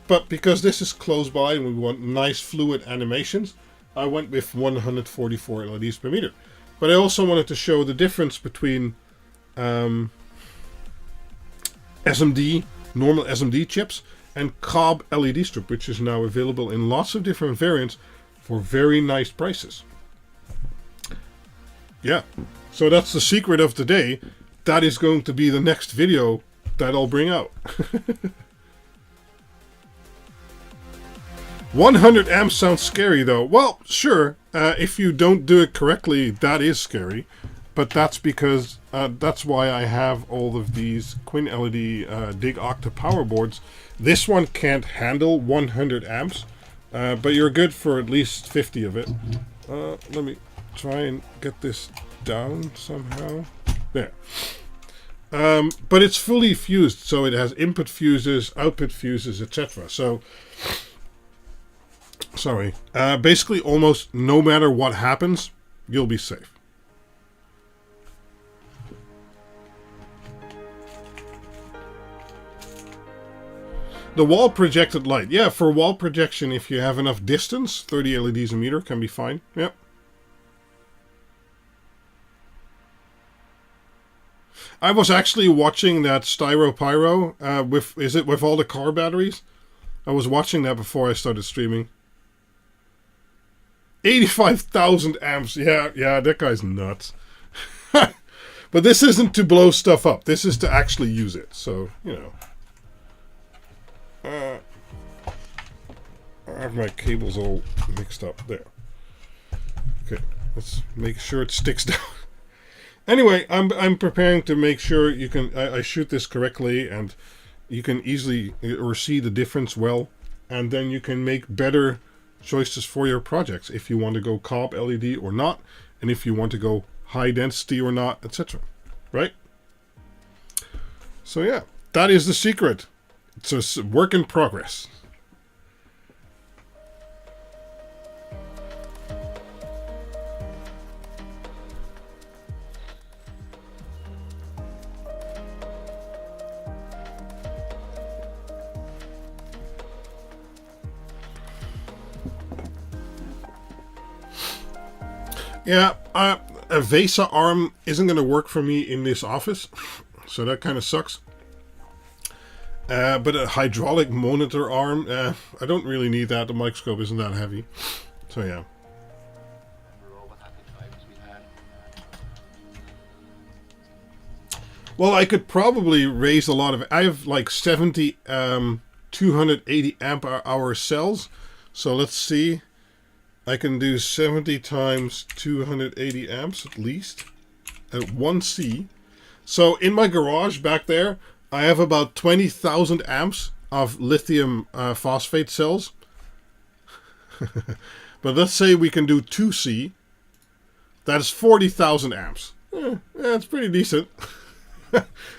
But because this is close by and we want nice fluid animations, I went with 144 LEDs per meter. But I also wanted to show the difference between SMD, normal SMD chips, and cob LED strip, which is now available in lots of different variants for very nice prices. Yeah, so that's the secret of the day. That is going to be the next video that I'll bring out. 100 amps sounds scary though. Well, sure, if you don't do it correctly, that is scary. But that's because, that's why I have all of these Quinled Dig Octa power boards. This one can't handle 100 amps, but you're good for at least 50 of it. Let me try and get this down somehow. There. But it's fully fused, so it has input fuses, output fuses, etc. So, sorry. Basically, almost no matter what happens, you'll be safe. The wall projected light. Yeah, for wall projection, if you have enough distance, 30 LEDs a meter can be fine. Yep. I was actually watching that Styro Pyro with all the car batteries? I was watching that before I started streaming. 85,000 amps. Yeah, that guy's nuts. But this isn't to blow stuff up. This is to actually use it. So, I have my cables all mixed up there. Okay, let's make sure it sticks down. Anyway, I'm preparing to make sure I shoot this correctly, and you can easily or see the difference well, and then you can make better choices for your projects if you want to go cob LED or not, and if you want to go high density or not, etc. Right? So yeah, that is the secret. It's a work in progress. Yeah, a VESA arm isn't going to work for me in this office, so that kind of sucks. But a hydraulic monitor arm, I don't really need that. The microscope isn't that heavy. So yeah. Well, I could probably raise a lot of... I have like 70 280 amp hour cells. So let's see. I can do 70 times 280 amps at least at 1C. So in my garage back there, I have about 20,000 amps of lithium phosphate cells. But let's say we can do 2C. That's 40,000 amps. That's pretty decent.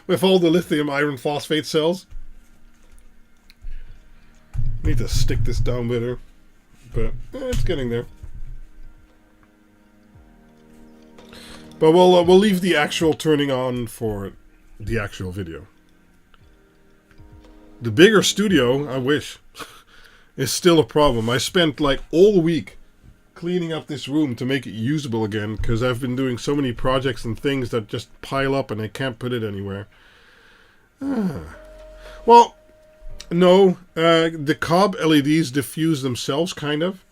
With all the lithium iron phosphate cells. Need to stick this down better. But it's getting there. But we'll leave the actual turning on for the actual video. The bigger studio, I wish, is still a problem. I spent like all week cleaning up this room to make it usable again, because I've been doing so many projects and things that just pile up and I can't put it anywhere. Well, no, the cob LEDs diffuse themselves, kind of.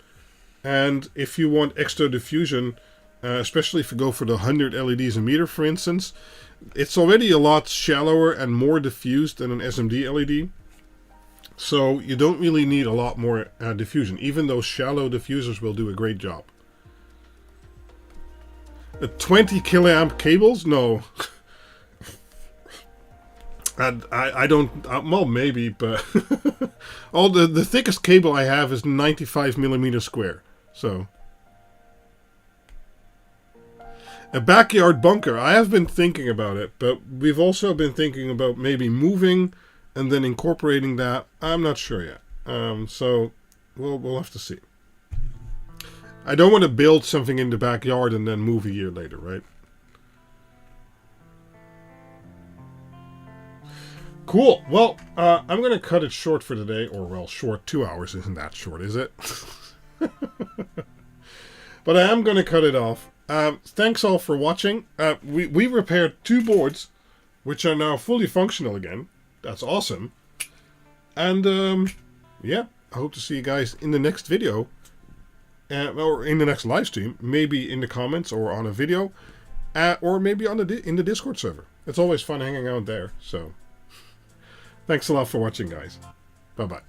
And if you want extra diffusion, especially if you go for the 100 LEDs a meter, for instance, it's already a lot shallower and more diffused than an SMD LED. So you don't really need a lot more diffusion, even though shallow diffusers will do a great job. 20 kiloamp cables? No. I don't, well, maybe, but all the thickest cable I have is 95 millimeters square. So a backyard bunker. I have been thinking about it, but we've also been thinking about maybe moving and then incorporating that. I'm not sure yet. So we'll have to see. I don't want to build something in the backyard and then move a year later, right? Cool. Well, I'm going to cut it short for today. Or, well, short. 2 hours isn't that short, is it? But I am going to cut it off. Thanks all for watching. We repaired 2 boards, which are now fully functional again. That's awesome. And, yeah, I hope to see you guys in the next video. Or in the next live stream. Maybe in the comments or on a video. Or maybe on in the Discord server. It's always fun hanging out there, so... Thanks a lot for watching, guys. Bye-bye.